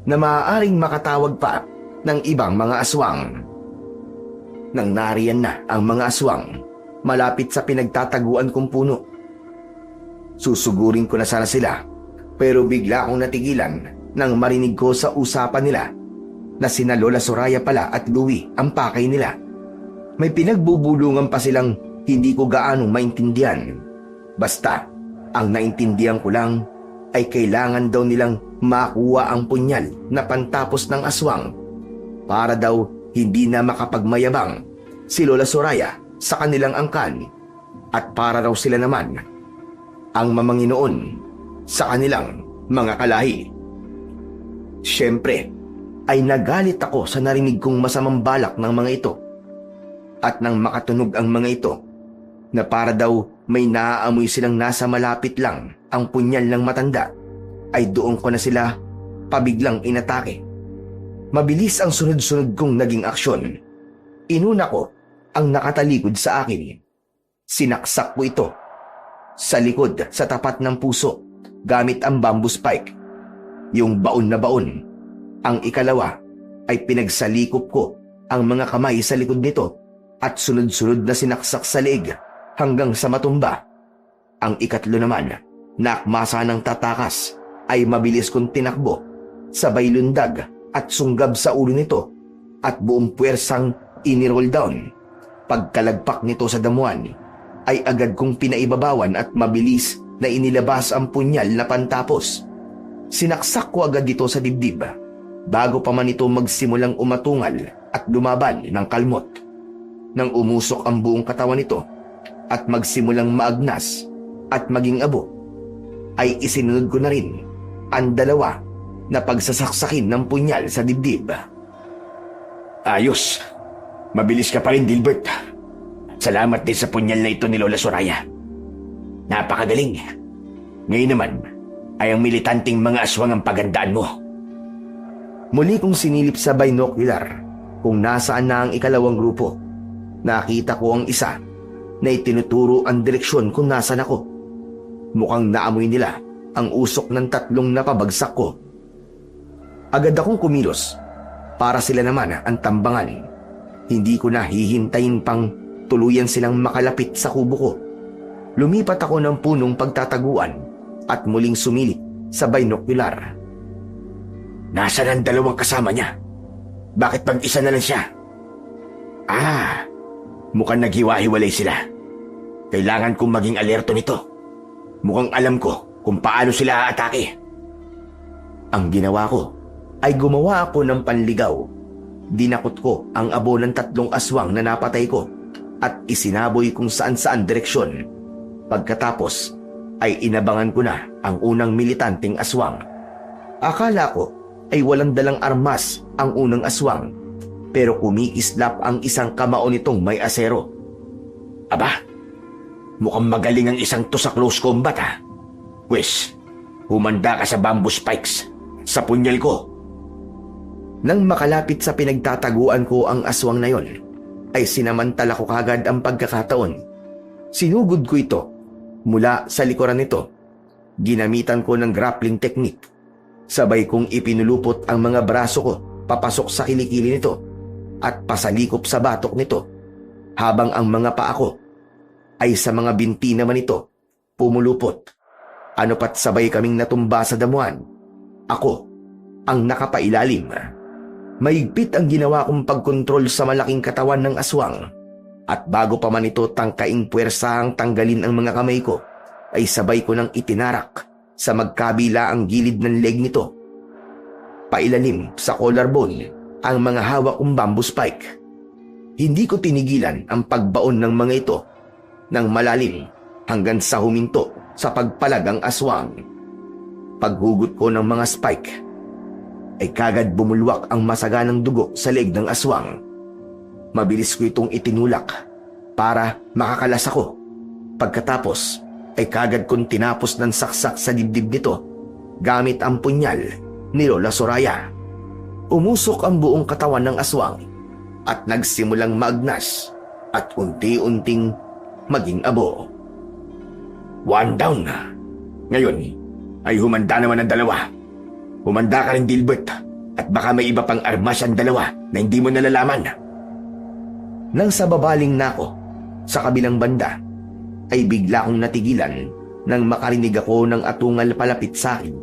na maaaring makatawag pa ng ibang mga aswang. Nang nariyan na ang mga aswang malapit sa pinagtataguan kong puno, susugurin ko na sana sila pero bigla akong natigilan nang marinig ko sa usapan nila na sina Lola Soraya pala at Louie ang pakay nila. May pinagbubulungan pa silang hindi ko gaanong maintindihan. Basta, ang naintindihan ko lang ay kailangan daw nilang makuha ang punyal na pantapos ng aswang para daw hindi na makapagmayabang si Lola Soraya sa kanilang angkan at para raw sila naman ang mamanginoon sa kanilang mga kalahi. Siyempre, ay nagalit ako sa narinig kong masamang balak ng mga ito. At nang makatunog ang mga ito, na para daw may naaamoy silang nasa malapit lang ang punyal ng matanda, ay doon ko na sila pabiglang inatake. Mabilis ang sunod-sunod kong naging aksyon. Inuna ko ang nakatalikod sa akin. Sinaksak ko ito sa likod sa tapat ng puso gamit ang bamboo spike. Yung baon na baon. Ang ikalawa ay pinagsalikop ko ang mga kamay sa likod nito at sunod-sunod na sinaksak sa leeg hanggang sa matumba. Ang ikatlo naman, nakmasa ng tatakas, ay mabilis kong tinakbo, sabay lundag at sunggab sa ulo nito at buong puwersang iniroll down. Pagkalagpak nito sa damuhan, ay agad kong pinaibabawan at mabilis na inilabas ang punyal na pantapos. Sinaksak ko agad dito sa dibdib bago pa man ito magsimulang umatungal at lumaban ng kalmot. Nang umusok ang buong katawan nito at magsimulang maagnas at maging abo, ay isinunod ko na rin ang 2 na pagsasaksakin ng punyal sa dibdib. Ayos. Mabilis ka pa rin, Dilbert. Salamat din sa punyal na ito ni Lola Soraya. Napakagaling. Ngayon naman ay ang militanting mga aswang ang pagandaan mo. Muli kong sinilip sa binocular kung nasaan na ang ikalawang grupo. Nakita ko ang isa na itinuturo ang direksyon kung nasan ako. Mukhang naamoy nila ang usok ng tatlong napabagsak ko. Agad akong kumilos para sila naman ang tambangan. Hindi ko na hihintayin pang tuluyan silang makalapit sa kubo ko. Lumipat ako ng punong pagtataguan at muling sumilip sa binocular. Nasaan ang dalawang kasama niya? Bakit mag-isa na lang siya? Mukhang naghiwa-hiwalay sila. Kailangan kong maging alerto nito. Mukhang alam ko kung paano sila aatake. Ang ginawa ko ay gumawa ako ng panligaw. Dinakot ko ang abo ng tatlong aswang na napatay ko at isinaboy kung saan-saan direksyon. Pagkatapos ay inabangan ko na ang unang militanteng aswang. Akala ko ay walang dalang armas ang unang aswang, pero kumikislap ang isang kamao nitong may asero. Aba, mukhang magaling ang isang to sa close combat ha. Wes, humanda ka sa bamboo spikes sa punyal ko. Nang makalapit sa pinagtataguan ko ang aswang na yon, ay sinamantala ko kagad ang pagkakataon. Sinugod ko ito mula sa likuran nito. Ginamitan ko ng grappling technique. Sabay kong ipinulupot ang mga braso ko papasok sa kilikili nito at pasalikop sa batok nito, habang ang mga paa ko ay sa mga binti naman ito pumulupot. Ano pat sabay kaming natumba sa damuhan. Ako ang nakapailalim. Mahigpit ang ginawa kong pagkontrol sa malaking katawan ng aswang, at bago pa man ito tangkaing puwersahang tanggalin ang mga kamay ko, ay sabay ko nang itinarak sa magkabila ang gilid ng leg nito. Pailalim sa collarbone ang mga hawak kong bamboo spike. Hindi ko tinigilan ang pagbaon ng mga ito ng malalim hanggang sa huminto sa pagpalag ang aswang. Paghugot ko ng mga spike, ay kagad bumulwak ang masaganang dugo sa leg ng aswang. Mabilis ko itong itinulak para makakalas ako. Pagkatapos ay kagad kong tinapos ng saksak sa dibdib nito gamit ang punyal ni Lola Soraya. Umusok ang buong katawan ng aswang at nagsimulang maagnas at unti-unting maging abo. One down na. Ngayon ay humanda naman ang dalawa. Humanda ka rin, Dilbert, at baka may iba pang armas ang dalawa na hindi mo nalalaman. Nang sa babaling na ako sa kabilang banda, ay bigla akong natigilan nang makarinig ako ng atungal palapit sa akin.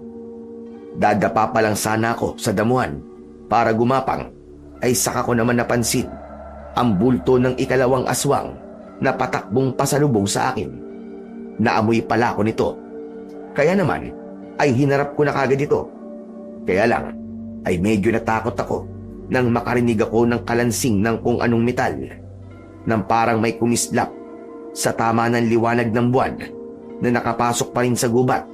Dadapa pa lang sana ako sa damuhan para gumapang, ay saka ko naman napansin ang bulto ng ikalawang aswang na patakbong pasalubong sa akin. Naamoy pala ako nito. Kaya naman ay hinarap ko na kagad ito. Kaya lang ay medyo natakot ako nang makarinig ako ng kalansing ng kung anong metal, nang parang may kumislap sa tama ng liwanag ng buwan na nakapasok pa rin sa gubat.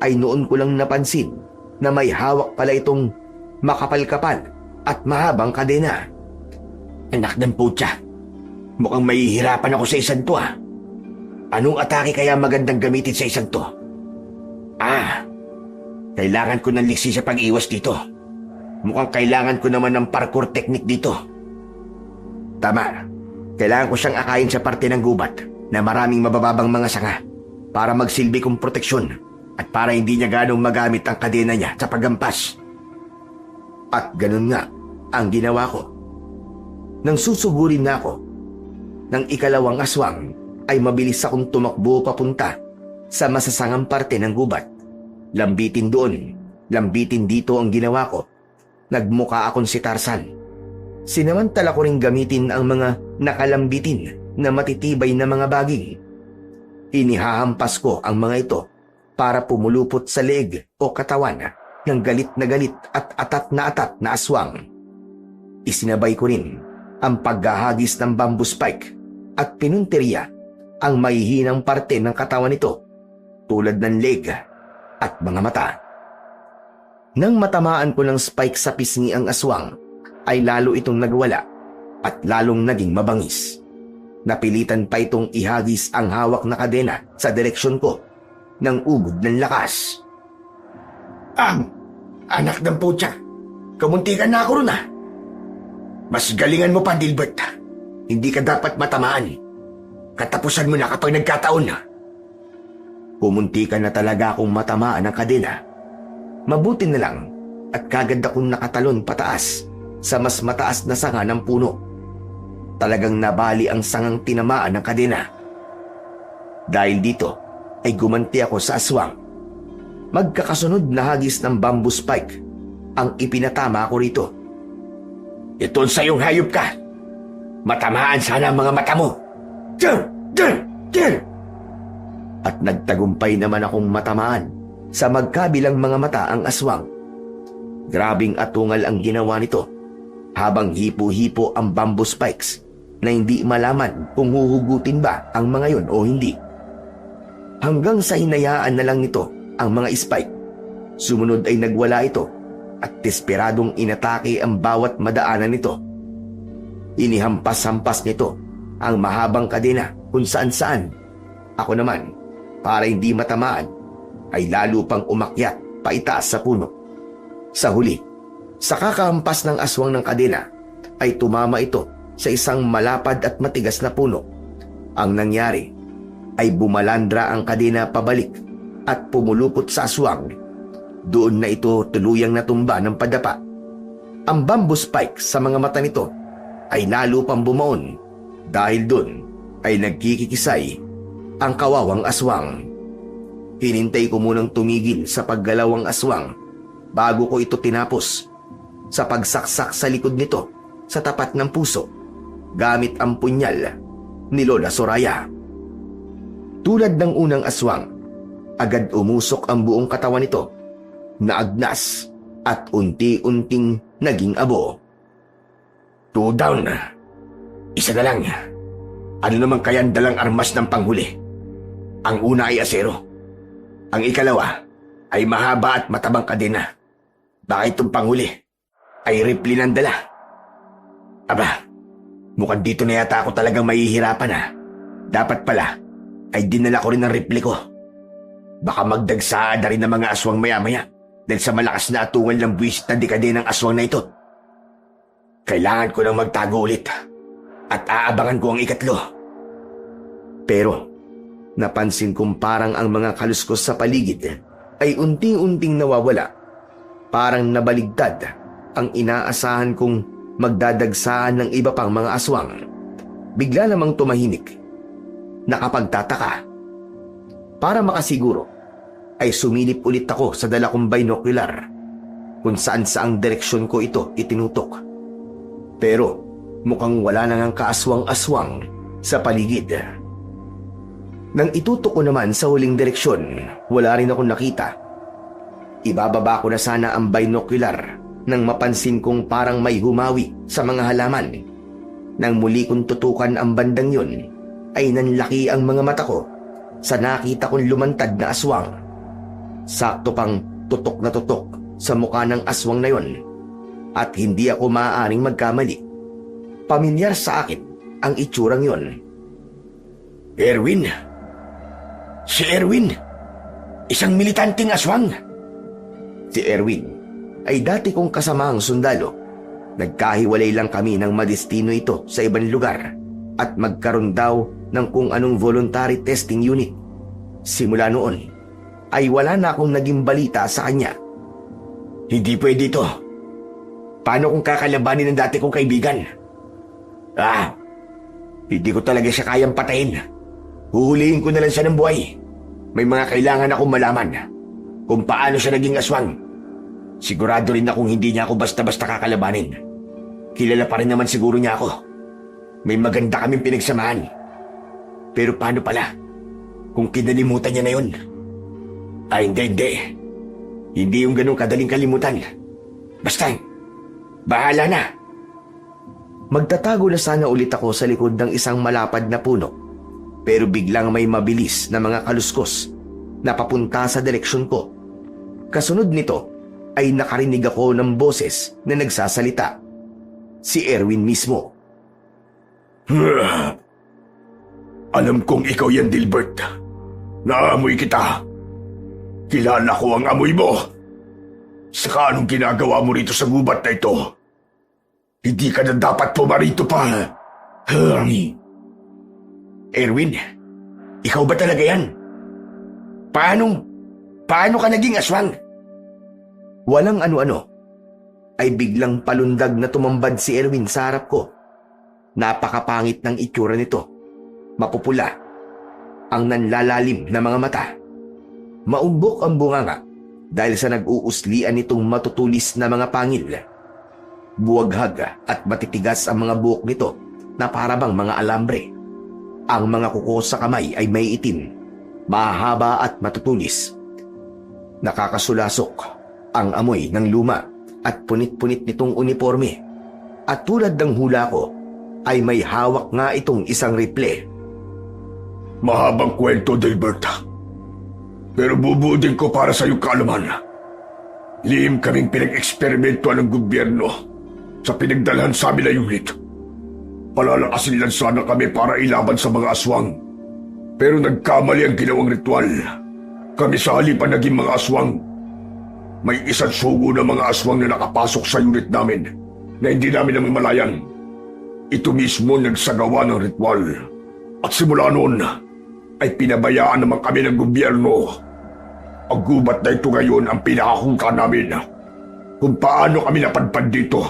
Ay noon ko lang napansin na may hawak pala itong makapal-kapal at mahabang kadena. Anak ng putya, mukhang mahihirapan ako sa isang to ah. Anong atake kaya magandang gamitin sa isang to? Kailangan ko ng liksi sa pag-iwas dito. Mukhang kailangan ko naman ng parkour technique dito. Tama, kailangan ko siyang akayin sa parte ng gubat na maraming mabababang mga sanga para magsilbi kong proteksyon at para hindi niya ganong magamit ang kadena niya sa paggampas. At ganun nga ang ginawa ko. Nang susugurin na ako ng ikalawang aswang, ay mabilis akong tumakbo papunta sa masasangang parte ng gubat. Lambitin doon, lambitin dito ang ginawa ko. Nagmukha akong si Tarzan. Sinamantala ko ring gamitin ang mga nakalambitin na matitibay na mga baging. Inihahampas ko ang mga ito para pumulupot sa leeg o katawan ng galit at atat na aswang. Isinabay ko rin ang paghahagis ng bamboo spike at pinunteriya ang mahihinang parte ng katawan nito tulad ng leg at mga mata. Nang matamaan ko ng spike sa pisngi ang aswang, ay lalo itong nagwala at lalong naging mabangis. Napilitan pa itong ihagis ang hawak na kadena sa direksyon ko ng ugod ng lakas. Anak ng putya, kamuntikan na ako ron ah. Mas galingan mo pa, Dilbert. Hindi ka dapat matamaan. Katapusan mo na kapag nagkataon na. Pumuntikan na talaga akong matamaan ng kadena. Mabuti na lang at kagad akong nakatalon pataas sa mas mataas na sanga ng puno. Talagang nabali ang sangang tinamaan ng kadena. Dahil dito ay gumanti ako sa aswang. Magkakasunod na hagis ng bamboo spike ang ipinatama ko rito. Ito sa iyong hayop ka. Matamaan sana ang mga mata mo. At nagtagumpay naman akong matamaan sa magkabilang mga mata ang aswang. Grabing atungal ang ginawa nito habang hipo-hipo ang bamboo spikes na hindi malaman kung huhugutin ba ang mga yon o hindi. Hanggang sa hinayaan na lang nito ang mga spike. Sumunod ay nagwala ito at desperadong inatake ang bawat madaanan nito. Inihampas-hampas nito ang mahabang kadena kung saan-saan. Ako naman, para hindi matamaan, ay lalo pang umakyat paitaas sa puno. Sa huli, sa kakahampas ng aswang ng kadena, ay tumama ito sa isang malapad at matigas na puno. Ang nangyari ay bumalandra ang kadena pabalik at pumulupot sa aswang. Doon na ito tuluyang natumba ng padapa. Ang bamboo spike sa mga mata nito ay lalo pang bumaon dahil doon ay nagkikikisay ang kawawang aswang. Hinintay ko munang tumigil sa paggalaw ang aswang bago ko ito tinapos sa pagsaksak sa likod nito sa tapat ng puso gamit ang punyal ni Lola Soraya. Tulad ng unang aswang, agad umusok ang buong katawan nito na agnas at unti-unting naging abo. 2 down. Isa na lang. Ano naman kaya ang dalang armas ng panghuli? Ang una ay asero. Ang ikalawa ay mahaba at matabang kadena. Baka itong panghuli ay rifle ng dala. Aba, mukhang dito na yata ako talagang mahihirapan ha. Dapat pala ay dinala ko rin ang rifle ko. Baka magdagsaada rin ng mga aswang maya-maya dahil sa malakas na atungan ng buwisit na dekade ng aswang na ito. Kailangan ko nang magtago ulit at aabangan ko ang ikatlo. Pero napansin kong parang ang mga kaluskos sa paligid ay unti-unting nawawala. Parang nabaligtad ang inaasahan kong magdadagsaan ng iba pang mga aswang. Bigla namang tumahimik. Nakapagtataka. Para makasiguro, ay sumilip ulit ako sa dala kong binocular kung saan saang direksyon ko ito itinutok. Pero mukhang wala na ngang kaaswang-aswang sa paligid. Nang itutok ko naman sa huling direksyon, wala rin akong nakita. Ibababa ko na sana ang binocular nang mapansin kong parang may humawi sa mga halaman. Nang muli kong tutukan ang bandang yun, ay nanlaki ang mga mata ko sa nakita kong lumantad na aswang. Sakto pang tutok na tutok sa mukha ng aswang na yun at hindi ako maaaring magkamali. Pamilyar sa akin ang itsurang yun. Erwin! Si Erwin! Isang militanteng aswang! Si Erwin ay dati kong kasamaang sundalo. Nagkahiwalay lang kami ng madestino ito sa ibang lugar at magkaroon daw ng kung anong voluntary testing unit. Simula noon ay wala na akong naging balita sa kanya. Hindi pwede ito. Paano kung kakalabanin ng dati kong kaibigan? Hindi ko talaga siya kayang patayin. Huhulihin ko na lang siya ng buhay. May mga kailangan akong malaman kung paano siya naging aswang. Sigurado rin akong hindi niya ako basta-basta kakalabanin. Kilala pa rin naman siguro niya ako. May maganda kaming pinagsamahan. Pero paano pala kung kinalimutan niya na yun? Hindi. Hindi yung ganun kadaling kalimutan. Basta, bahala na. Magtatago na sana ulit ako sa likod ng isang malapad na puno. Pero biglang may mabilis na mga kaluskos na papunta sa direksyon ko. Kasunod nito ay nakarinig ako ng boses na nagsasalita. Si Erwin mismo. Alam kong ikaw yan, Dilbert. Naamoy kita. Kilala ko ang amoy mo. Saka anong ginagawa mo rito sa gubat na ito? Hindi ka na dapat pumarito pa. Erwin, ikaw ba talaga yan? Paano ka naging aswang? Walang ano-ano, ay biglang palundag na tumambad si Erwin sa harap ko. Napakapangit ng itsura nito. Mapupula. Ang nanlalalim na mga mata. Maumbok ang bunganga dahil sa nag-uuslian nitong matutulis na mga pangil. Buwaghag at matitigas ang mga buhok nito na parabang mga alambre. Ang mga kuko sa kamay ay may itim, mahaba at matutulis. Nakakasulasok ang amoy ng luma at punit-punit nitong uniforme. At tulad ng hula ko, ay may hawak nga itong isang rifle. Mahabang kwento, Dilbert. Pero bubuodin ko para sa iyong kaalaman. Lihim kaming pinag-eksperimentuan ng gobyerno sa pinagdalhan sa amin na unit. Palalakasin lang sana kami para ilaban sa mga aswang. Pero nagkamali ang ginawang ritual. Kami sa halipan naging mga aswang. May isang sugo ng mga aswang na nakapasok sa unit namin na hindi namin namamalayan. Ito mismo nagsagawa ng ritual. At simula noon, ay pinabayaan naman kami ng gobyerno. Ang gubat na ito ngayon ang pinakahungka namin. Kung paano kami napadpad dito,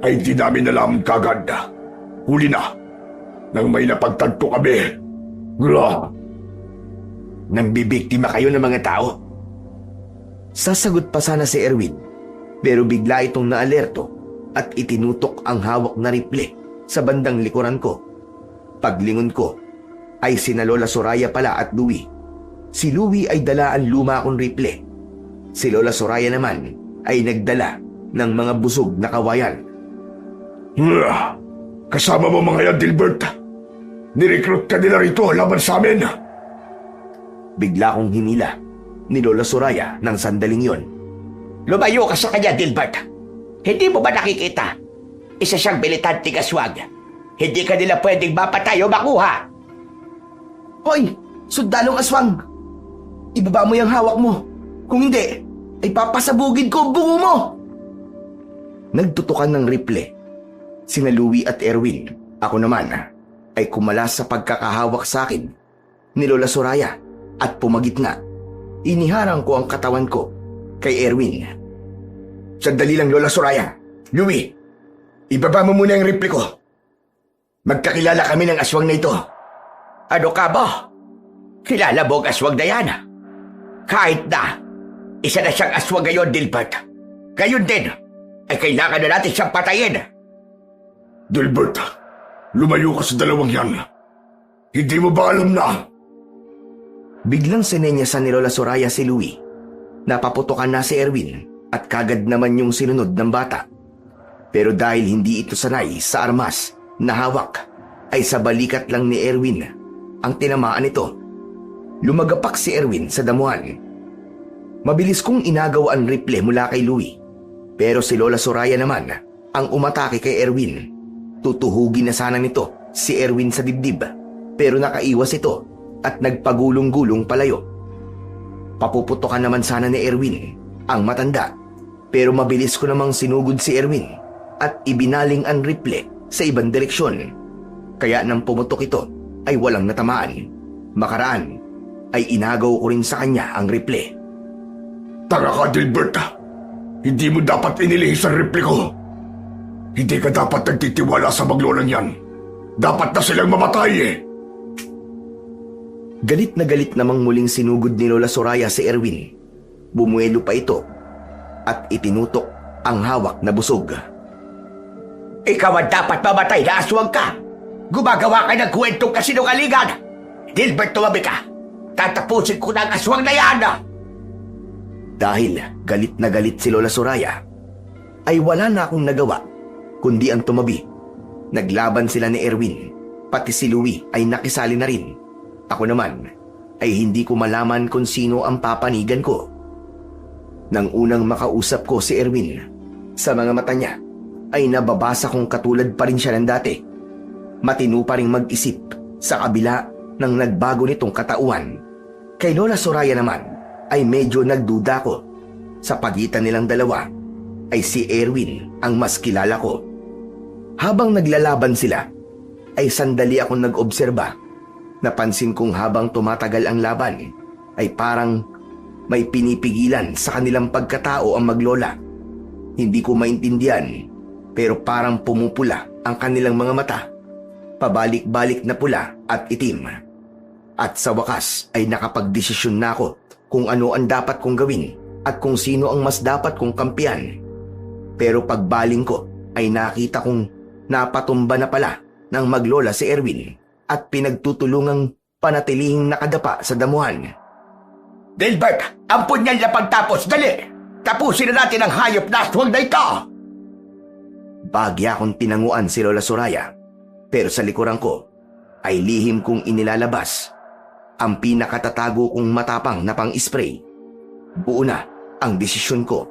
ay hindi namin alam kagad. Huli na, nang may napagtanto kami. Nang bibiktima kayo ng mga tao? Sasagot pa sana si Erwin, pero bigla itong naalerto at itinutok ang hawak na rifle sa bandang likuran ko. Paglingon ko, ay sina Lola Soraya pala at Louie. Si Louie ay dala ang luma kong rifle. Si Lola Soraya naman ay nagdala ng mga busog na kawayan. Kasama mo mga yan, Dilbert. Nirecruit ka nila rito laban sa amin. Bigla kong hinila ni Lola Soraya ng sandaling yon. Lumayo ka sa kanya, Dilbert. Hindi mo ba nakikita? Isa siyang militanteng aswang. Hindi ka nila pwedeng mapatay o makuha. Hoy! Sundalong aswang! Ibaba mo yung hawak mo. Kung hindi, ay papasabugin ko ang bungo mo! Nagtutukan ng rifle. Sina Louie at Erwin, ako naman, ay kumalas sa pagkakahawak sa akin ni Lola Soraya at pumagitna. Iniharang ko ang katawan ko kay Erwin. Sandali lang, Lola Soraya. Louie, ibaba mo muna yung rifle ko. Magkakilala kami ng aswang na ito. Ano ka ba? Kilala mo ang aswang na yan? Kahit na, isa na siyang aswang ngayon, Dilbert. Gayon din, ay kailangan na natin siyang patayin. Dilbert, lumayo ka sa dalawang yan. Hindi mo ba alam na? Biglang sinenyasan ni Lola Soraya si Louie. Napaputokan na si Erwin at kagad naman yung sinunod ng bata. Pero dahil hindi ito sanay sa armas na hawak, ay sa balikat lang ni Erwin ang tinamaan nito. Lumagapak si Erwin sa damuhan. Mabilis kong inagaw ang rifle mula kay Louie. Pero si Lola Soraya naman ang umatake kay Erwin. Tutuhugin na sana nito si Erwin sa dibdib, pero nakaiwas ito at nagpagulong-gulong palayo. Papuputokan naman sana ni Erwin ang matanda, pero mabilis ko namang sinugod si Erwin at ibinaling ang rifle sa ibang direksyon. Kaya nang pumutok ito ay walang natamaan. Makaraan ay inagaw ko rin sa kanya ang rifle. Tanga ka, Dilbert. Hindi mo dapat inilihis ang rifle ko. Hindi ka dapat nagtitiwala sa maglolang yan. Dapat na silang mamatay eh. Galit na galit namang muling sinugod ni Lola Soraya si Erwin. Bumuelo pa ito at itinutok ang hawak na busog. Ikaw ang dapat mamatay na aswang ka. Gumagawa ka ng kwentong kasinungalingan. Dilbert, tumabi ka. Tatapusin ko na ang aswang na yan. Dahil galit na galit si Lola Soraya, ay wala na akong nagawa kundi ang tumabi. Naglaban sila ni Erwin, pati si Louie ay nakisali na rin. Ako naman ay hindi ko malaman kung sino ang papanigan ko. Nang unang makausap ko si Erwin, sa mga mata niya ay nababasa kong katulad pa rin siya ng dati. Matino pa rin mag-isip sa kabila ng nagbago nitong katauhan. Kay Lola Soraya naman ay medyo nagduda ko. Sa pagitan nilang dalawa ay si Erwin ang mas kilala ko. Habang naglalaban sila ay sandali akong nag-obserba. Napansin kong habang tumatagal ang laban ay parang may pinipigilan sa kanilang pagkatao ang maglola. Hindi ko maintindihan pero parang pumupula ang kanilang mga mata. Pabalik-balik na pula at itim. At sa wakas ay nakapagdesisyon na ako kung ano ang dapat kong gawin at kung sino ang mas dapat kong kampiyan. Pero pagbaling ko ay nakita kong napatumba na pala ng maglola si Erwin at pinagtutulungang panatilihing nakadapa sa damuhan. Dilbert, ampun niyan na pagtapos. Dali! Tapusin na natin ang hayop na aswang na ito! Bagya akong tinanguan si Lola Soraya, pero sa likuran ko ay lihim kong inilalabas ang pinakatatago kong matapang na pang-spray. Buo na ang desisyon ko.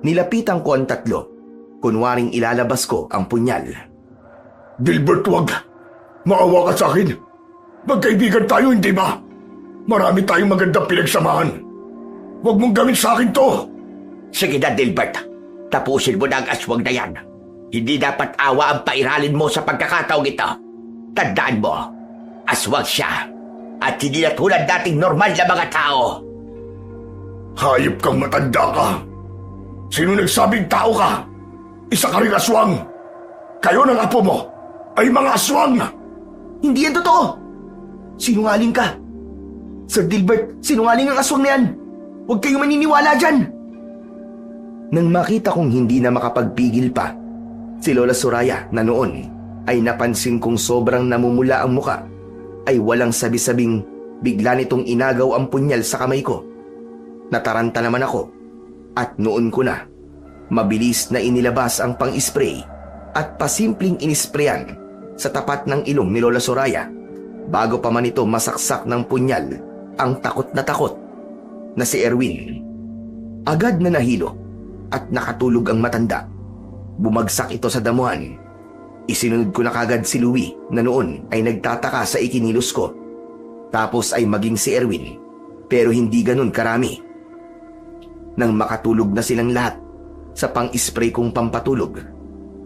Nilapitan ko ang tatlo, kunwaring ilalabas ko ang punyal. Dilbert, wag. Maawa ka sa akin. Magkaibigan tayo, hindi ba? Marami tayong magandang pinagsamahan. Huwag mong gawin sa akin to. Sige na, Dilbert. Tapusin mo na ang aswang na yan. Hindi dapat awa ang pairalin mo sa pagkakataong ito. Tandaan mo, aswang siya. At hindi na tulad dating normal na mga tao. Hayop kang matanda ka. Sino nagsabing tao ka? Isa ka ring aswang. Kayo ng apo mo ay mga aswang. Hindi yan totoo! Sinungaling ka! Sir Dilbert, sinungaling ang aswang na yan! Huwag kayong maniniwala dyan! Nang makita kong hindi na makapagpigil pa, si Lola Soraya na noon ay napansin kong sobrang namumula ang muka, ay walang sabi-sabing bigla nitong inagaw ang punyal sa kamay ko. Nataranta naman ako at noon ko na mabilis na inilabas ang pang-spray at pasimpleng inisprayan sa tapat ng ilong ni Lola Soraya bago pa man ito masaksak ng punyal ang takot na si Erwin. Agad na nahilo at nakatulog ang matanda. Bumagsak ito sa damuhan. Isinunod ko na kagad si Louie na noon ay nagtataka sa ikinilos ko. Tapos ay maging si Erwin, pero hindi ganun karami. Nang makatulog na silang lahat sa pang-spray kong pampatulog,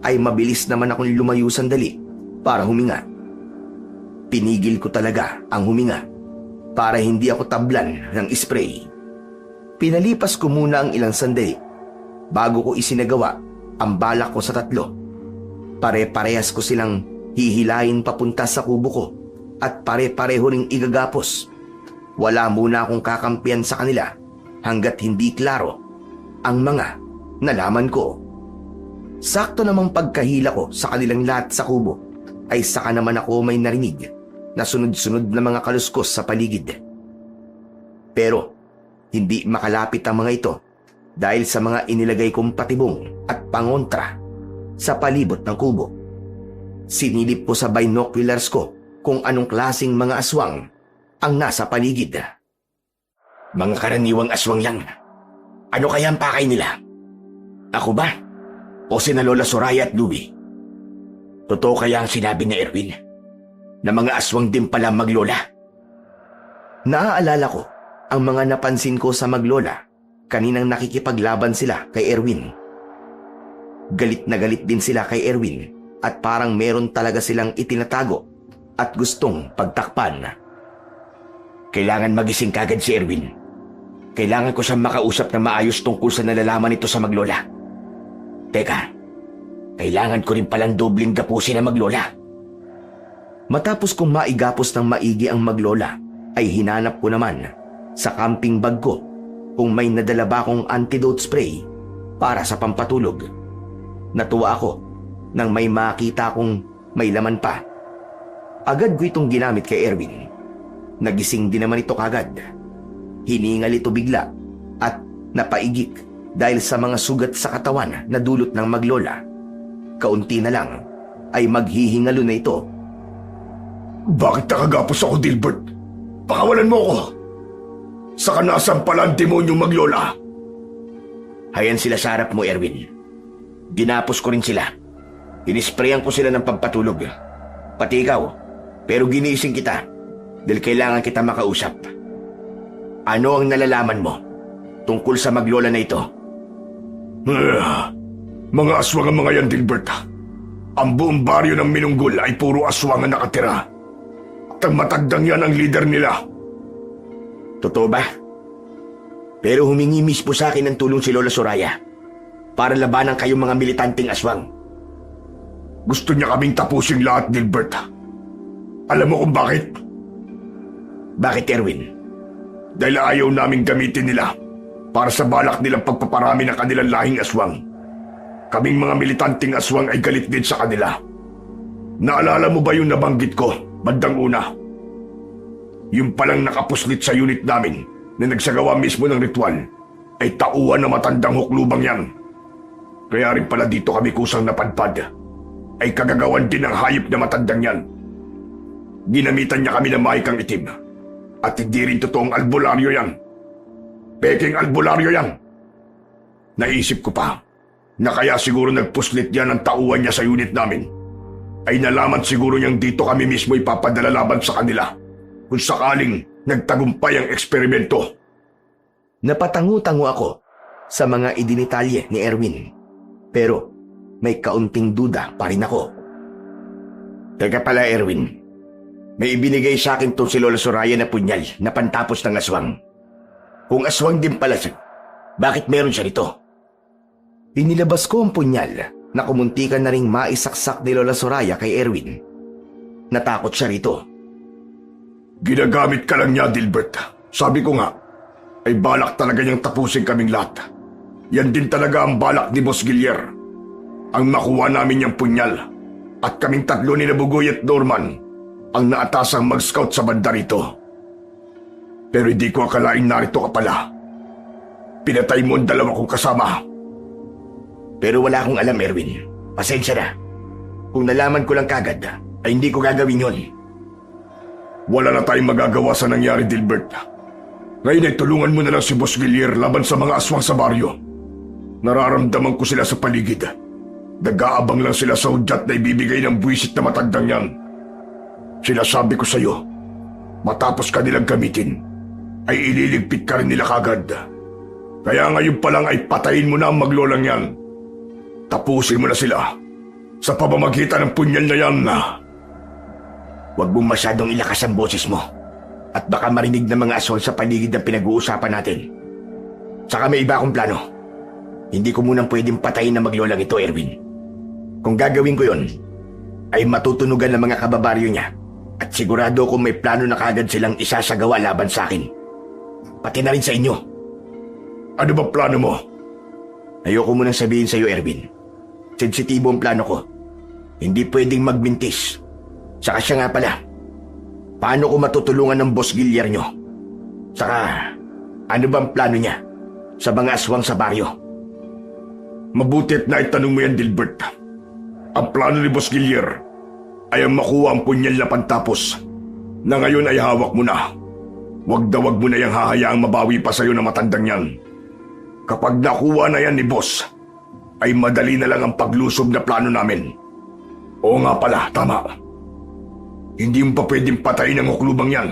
ay mabilis naman akong lumayo sandali para huminga. Pinigil ko talaga ang huminga para hindi ako tablan ng spray. Pinalipas ko muna ang ilang sandali bago ko isinagawa ang balak ko sa tatlo. Pare-parehas ko silang hihilayin papunta sa kubo ko at pare-pareho ring igagapos. Wala muna akong kakampiyan sa kanila hanggat hindi klaro ang mga nalaman ko. Sakto namang pagkahila ko sa kanilang lahat sa kubo ay saka naman ako may narinig na sunod-sunod na mga kaluskos sa paligid. Pero hindi makalapit ang mga ito dahil sa mga inilagay kong patibong at pangontra sa palibot ng kubo. Sinilip ko sa binoculars ko kung anong klaseng mga aswang ang nasa paligid. Mga karaniwang aswang yan. Ano kaya ang pakay nila? Ako ba? O sina Lola Soraya at Louie? Totoo kaya ang sinabi ni Erwin na mga aswang din pala maglola? Naaalala ko ang mga napansin ko sa maglola kaninang nakikipaglaban sila kay Erwin. Galit na galit din sila kay Erwin at parang meron talaga silang itinatago at gustong pagtakpan. Kailangan magising kagad si Erwin. Kailangan ko siyang makausap na maayos tungkol sa nalalaman nito sa maglola. Teka, kailangan ko rin palang dobling gapusin ang maglola. Matapos kong maigapos ng maigi ang maglola, ay hinanap ko naman sa camping bag ko kung may nadala ba akong antidote spray para sa pampatulog. Natuwa ako nang may makita kong may laman pa. Agad ko itong ginamit kay Erwin. Nagising din naman ito kagad. Hiningal ito bigla at napaigik dahil sa mga sugat sa katawan na dulot ng maglola. Kaunti na lang ay maghihingalo na ito. Bakit nakagapos ako, Dilbert? Pakawalan mo ako. Saka nasampala ang demonyong maglola. Hayan sila sa harap mo, Erwin. Ginapos ko rin sila. Inisprayan ko sila ng pampatulog. Pati ikaw. Pero ginising kita dahil kailangan kita makausap. Ano ang nalalaman mo tungkol sa maglola na ito? Mga aswang ang mga yan, Dilbert. Ang buong baryo ng Minunggol ay puro aswang ang nakatira. At ang matagdang yan ang leader nila. Totoo ba? Pero humingi mismo sa akin ng tulong si Lola Soraya para labanan kayong mga militanteng aswang. Gusto niya kaming tapusin lahat, Dilbert. Alam mo kung bakit? Bakit, Erwin? Dahil ayaw naming gamitin nila para sa balak nilang pagpaparami ng kanilang lahing aswang. Kaming mga militanteng aswang ay galit din sa kanila. Naalala mo ba yung nabanggit ko, bandang una? Yung palang nakapuslit sa unit namin na nagsagawa mismo ng ritual ay tauhan na matandang huklubang yan. Kaya rin pala dito kami kusang napadpad. Ay kagagawan din ng hayop na matandang yan. Ginamitan niya kami ng mahikang itim. At hindi rin totoong albularyo yan. Peking albularyo yan. Naisip ko pa na kaya siguro nagpuslit yan ang tauhan niya sa unit namin. Ay nalaman siguro niyang dito kami mismo ipapadala laban sa kanila kung sakaling nagtagumpay ang eksperimento. Napatango-tango ako sa mga idinitalye ni Erwin. Pero may kaunting duda pa rin ako. Teka pala, Erwin. May ibinigay sa akin tong si Lola Soraya na punyal na pantapos ng aswang. Kung aswang din pala siya, bakit meron siya nito? Inilabas ko ang punyal na kumuntikan na ring maisaksak ni Lola Soraya kay Erwin. Natakot siya rito. Ginagamit ka lang niya, Dilbert. Sabi ko nga, ay balak talaga niyang tapusin kaming lahat. Yan din talaga ang balak ni Boss Gilier. Ang makuha namin niyang punyal at kaming tatlo ni Nabugoy at Norman ang naatasang mag-scout sa banda rito. Pero hindi ko akalain narito ka pala. Pinatay mo ang dalawa kong kasama. Pero wala akong alam, Erwin. Pasensya na. Kung nalaman ko lang kagad, ay hindi ko gagawin yon. Wala na tayong magagawa sa nangyari, Dilbert. Ngayon ay tulungan mo na lang si Boss Gilier laban sa mga aswang sa baryo. Nararamdaman ko sila sa paligid. Nag-aabang lang sila sa hudyat na ibibigay ng buwisit na matandang yan. Sinasabi ko sa iyo, matapos ka nilang gamitin, ay ililigpit ka rin nila kagad. Kaya ngayon pa lang ay patayin mo na ang maglolang yan. Tapusin mo na sila sa pamamagitan ng punyal na yan. Huwag mong masyadong ilakas ang boses mo at baka marinig ng mga aswang sa paligid ng pinag-uusapan natin. Saka may iba akong plano. Hindi ko munang pwedeng patayin na maglolang ito, Erwin. Kung gagawin ko yon, ay matutunugan ng mga kababaryo niya at sigurado kung may plano na kagad silang isasagawa laban sa akin. Pati na rin sa inyo. Ano ba plano mo? Ayoko munang sabihin sa iyo, Erwin. Sensitibo ang plano ko. Hindi pwedeng magbintis. Saka siya nga pala, paano ko matutulungan ng Boss Gilier nyo? Saka, ano bang plano niya sa mga aswang sa baryo? Mabutit na itanong mo yan, Dilbert. Ang plano ni Boss Gilier ay ang makuha ang punyal na pantapos na ngayon ay hawak mo na. Wag mo na yung hahayaang mabawi pa sa'yo na matandang yan. Kapag nakuha na yan ni Boss, ay madali na lang ang paglusob na plano namin. Oo nga pala, tama. Hindi mo pa pwedeng patayin ang huklubang yan.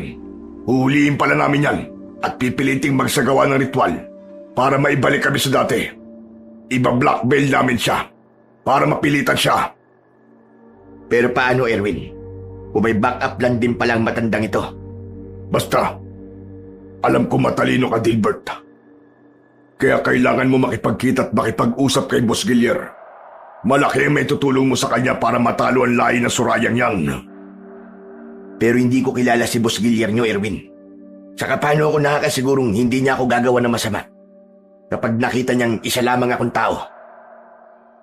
Huhuliin pala namin yan at pipiliting magsagawa ng ritual para maibalik kami sa dati. Iba-blackmail namin siya para mapilitan siya. Pero paano, Erwin? Kung may backup plan din palang matandang ito? Basta, alam ko matalino ka, Dilbert. Kaya kailangan mo makipagkita at makipag-usap kay Boss Gilier. Malaki ang may tutulong mo sa kanya para matalo ang lahi ng Sorayang yan. Pero hindi ko kilala si Boss Gilier nyo, Erwin. Saka paano ako nakakasigurong hindi niya ako gagawa ng masama kapag nakita niyang isa lamang akong tao?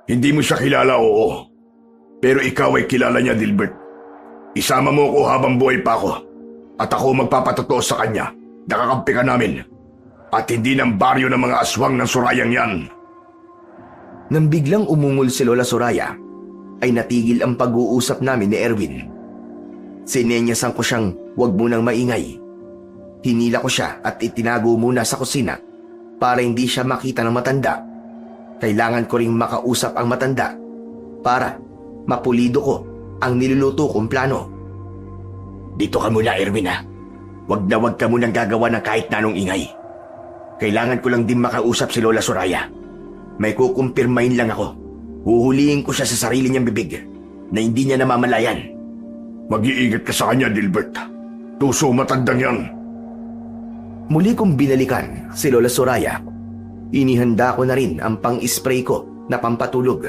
Hindi mo siya kilala, oo. Pero ikaw ay kilala niya, Dilbert. Isama mo ako habang buhay pa ako. At ako magpapatotoo sa kanya. Nakakampi ka namin. At hindi ng baryo ng mga aswang ng Sorayang yan. Nang biglang umungol si Lola Soraya, ay natigil ang pag-uusap namin ni Erwin. Sinenyasan ko siyang huwag munang maingay. Hinila ko siya at itinago muna sa kusina para hindi siya makita ng matanda Kailangan ko ring makausap ang matanda para mapulido ko ang niluluto kong plano. Dito ka muna, Erwin, Wag na wag ka munang gagawa ng kahit na anong ingay. Kailangan ko lang din makausap si Lola Soraya. May kukumpirmahin lang ako. Huhulihin ko siya sa sarili niyang bibig na hindi niya namamalayan. Mag-iingat ka sa kanya, Dilbert. Tuso matandang yan. Muli kong binalikan si Lola Soraya. Inihanda ko na rin ang pang-spray ko na pampatulog.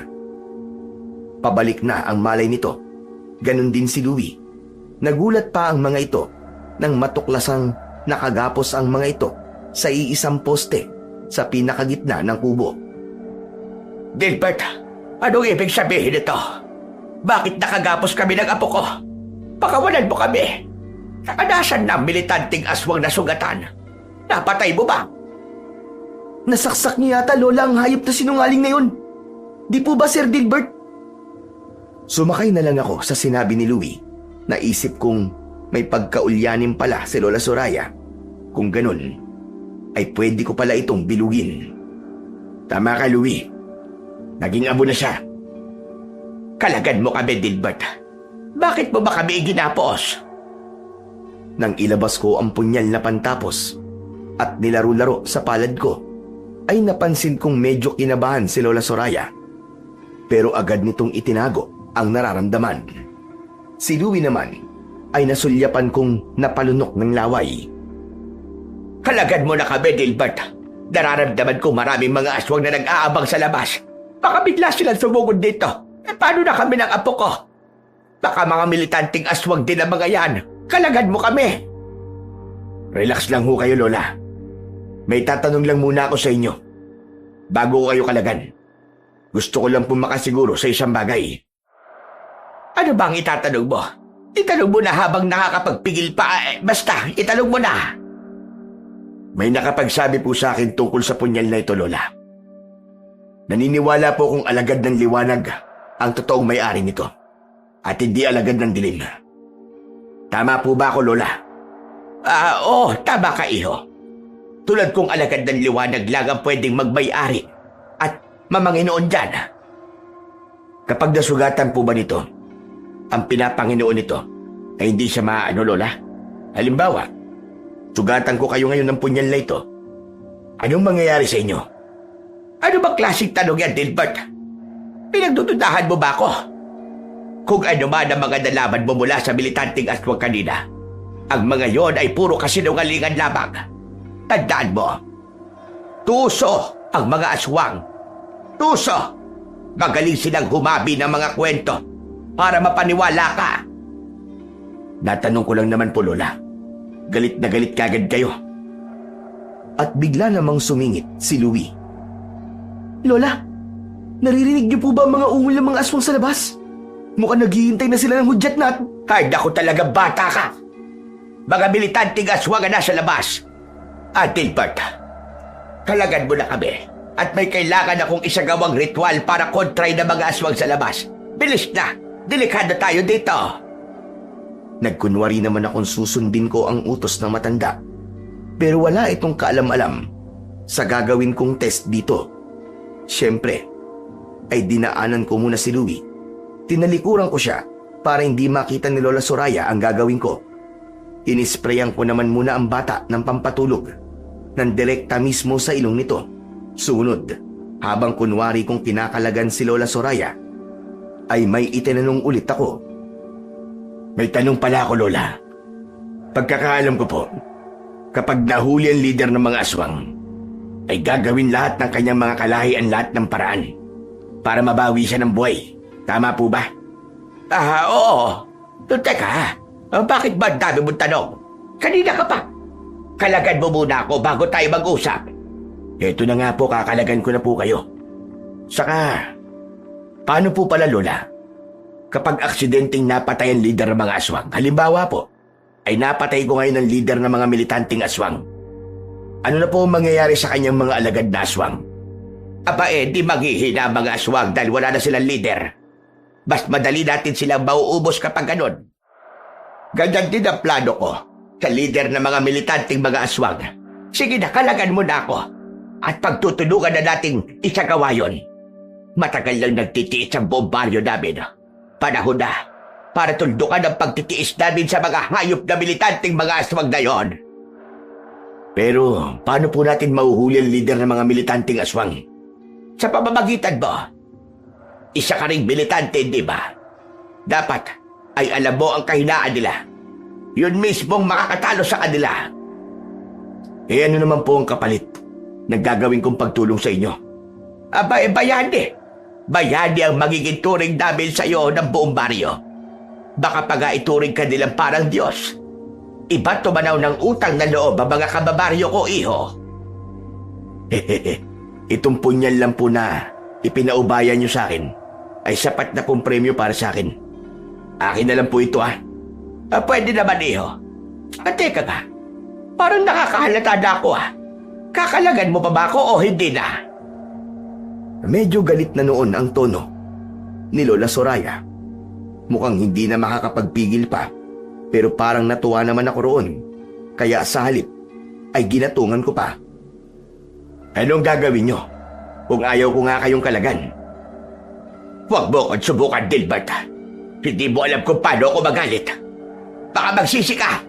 Pabalik na ang malay nito. Ganon din si Louie. Nagulat pa ang mga ito nang matuklasang nakagapos ang mga ito sa iisang poste sa pinakagitna ng kubo. Dilbert, anong ibig sabihin nito? Bakit nakagapos kami ng apo ko? Pakawalan mo kami. Nakanasan na ang militanting aswang na sugatan. Napatay mo ba? Nasaksak niya yata, Lola, ang hayop na sinungaling na yun. Di po ba, Sir Dilbert? Sumakay na lang ako sa sinabi ni Louie. Naisip kong may pagkaulyanin pala si Lola Soraya. Kung ganun, ay pwede ko pala itong bilugin. Tama ka, Louie. Naging abo na siya. Kalagan mo kami, Dilbert. Bakit mo ba kami iginapos? Nang ilabas ko ang punyal na pantapos at nilaro-laro sa palad ko, ay napansin kong medyo kinabahan si Lola Soraya. Pero agad nitong itinago ang nararamdaman. Si Louie naman ay nasulyapan kong napalunok ng laway. Kalagan mo na kami, Dilbert. Nararamdaman ko maraming mga aswang na nag-aabang sa labas. Baka bigla silang sumugod dito. Paano na kami ng apo ko? Baka mga militanting aswang din ang mga yan. Kalagan mo kami. Relax lang ho kayo, Lola. May tatanong lang muna ako sa inyo. Bago ko kayo kalagan. Gusto ko lang po makasiguro sa isang bagay. Ano bang itatanong mo? Itanong mo na habang nakakapagpigil pa. Basta, itanong mo na. May nakapagsabi po sa akin tungkol sa punyal na ito, Lola. Naniniwala po kung alagad ng liwanag ang totoong may-ari nito at hindi alagad ng dilim. Tama po ba ako, Lola? Oo, tama ka, iho. Tulad kong alagad ng liwanag lang ang pwedeng magmay-ari at mamanginoon dyan. Kapag nasugatan po ba nito, ang pinapanginoon nito ay hindi siya maano, Lola? Halimbawa, sugatan ko kayo ngayon ng punyal na ito. Anong mangyayari sa inyo? Ano bang klaseng tanong yan, Dilbert? Pinagdududahan mo ba ako? Kung ano man ang mga nalaman mo mula sa militanting aswang kanina, ang mga yon ay puro kasinungalingan lamang. Tandaan mo, tuso ang mga aswang. Tuso! Magaling silang humabi ng mga kwento para mapaniwala ka. Natanong ko lang naman po, Lola. Galit na galit kagad kayo. At bigla namang sumingit si Louie. Lola, naririnig niyo po ba ang mga ungol ng mga aswang sa labas? Mukhang naghihintay na sila ng hudyat na Ay, naku talaga, bata ka. Mga militanting aswang na nasa labas. At Dilbert, kalagan mo na kami. At may kailangan akong isagawang ritual para kontray ng mga aswang sa labas. Bilis na! Delikado tayo dito! Nagkunwari naman akong susundin ko ang utos ng matanda. Pero wala itong kaalam-alam sa gagawin kong test dito. Siyempre, ay dinaanan ko muna si Louie. Tinalikuran ko siya para hindi makita ni Lola Soraya ang gagawin ko. Inisprayan ko naman muna ang bata ng pampatulog nang direkta mismo sa ilong nito. Sunod, habang kunwari kong kinakalagan si Lola Soraya, ay may itinanong ulit ako. May tanong pala ako, Lola. Pagkakaalam ko po, kapag nahuli ang leader ng mga aswang, ay gagawin lahat ng kanyang mga kalahian lahat ng paraan para mabawi siya ng buhay. Tama po ba? Oo. Teka, bakit ba ang dami mong tanong? Kanina ka pa. Kalagan mo muna ako bago tayo mag-usap. Eto na nga po, kakalagan ko na po kayo. Saka, paano po pala, Lola? Kapag aksidenteng napatay ang leader ng mga aswang, halimbawa po, ay napatay ko ngayon ang leader ng mga militanting aswang. Ano na po ang mangyayari sa kanyang mga alagad na aswang? Aba di maghihina ang mga aswang dahil wala na silang leader. Mas madali natin silang mauubos kapag ganun. Ganyan din ang plano ko sa leader ng mga militanting mga aswang. Sige na, kalagan mo na ako. at pagtutulungan na nating isagawa yon. Matagal lang nagtitiis ang buong baryo namin. Panahon na para tuldukan ang pagtitiis namin sa mga hayop na militanteng mga aswang na yon. Pero paano po natin mahuhuli ang leader ng mga militanteng aswang? Sa pamamagitan mo, isa ka ring militante, di ba? Dapat ay alam mo ang kahinaan nila. Yun mismong makakatalo sa kanila. Eh ano naman po ang kapalit na gagawin kong pagtulong sa inyo? Aba, bayani. Bayani ang magiging turing namin sa iyo ng buong baryo. Baka pa nga ituring ka nilang parang Diyos. Iba tumanaw ng utang na loob ang mga kababaryo ko, iho. Hehehe, itong punyan lang po na ipinaubayan nyo sa akin ay sapat na pong premyo para sa akin. Akin na lang po ito Pwede naman, iho. Teka nga, parang nakakahalata na ako Kakalagan mo pa ba ako o hindi na? Medyo galit na noon ang tono ni Lola Soraya. Mukhang hindi na makakapagpigil pa, pero parang natuwa naman ako roon. Kaya sa halip ay ginatungan ko pa. Anong gagawin nyo kung ayaw ko nga kayong kalagan? Huwag mo kong subukan, Dilbert. Hindi mo alam kung paano ako magalit. Baka magsisi ka.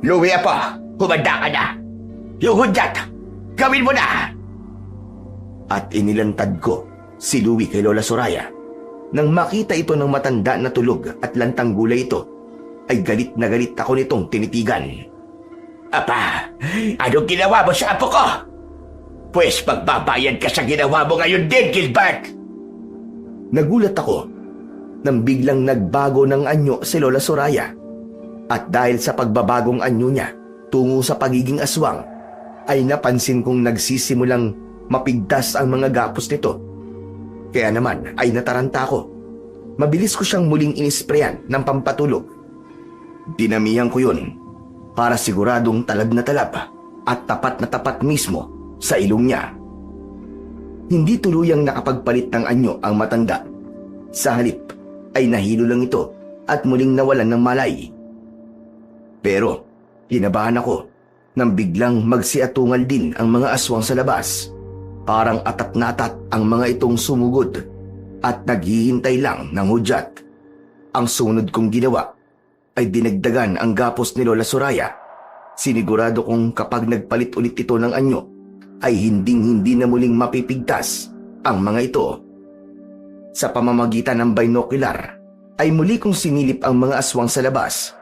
Louie Apo, humanda ka na. Yung hudyat, gawin mo na! At inilantad ko si Louie kay Lola Soraya. Nang makita ito ng matanda na tulog at lantang gulay ito, ay galit na galit ako nitong tinitigan. Apa, anong ginawa mo sa apo ko? Pwes magbabayad ka sa ginawa mo ngayon din, Gilbert! Nagulat ako nang biglang nagbago ng anyo si Lola Soraya. At dahil sa pagbabagong anyo niya tungo sa pagiging aswang, ay napansin kong nagsisimulang mapigtas ang mga gapos nito. Kaya naman ay nataranta ko. Mabilis ko siyang muling inisprayan ng pampatulog. Dinamihan ko yun para siguradong talab na talab at tapat na tapat mismo sa ilong niya. Hindi tuluyang nakapagpalit ng anyo ang matanda. Sa halip ay nahilo lang ito at muling nawalan ng malay. Pero kinabahan ako nang biglang magsiatungal din ang mga aswang sa labas. Parang atat na atat ang mga itong sumugod at naghihintay lang ng hudyat. Ang sunod kong ginawa ay dinagdagan ang gapos ni Lola Soraya. Sinigurado kong kapag nagpalit ulit ito ng anyo, ay hinding-hindi na muling mapipigtas ang mga ito. Sa pamamagitan ng binocular, ay muli kong sinilip ang mga aswang sa labas.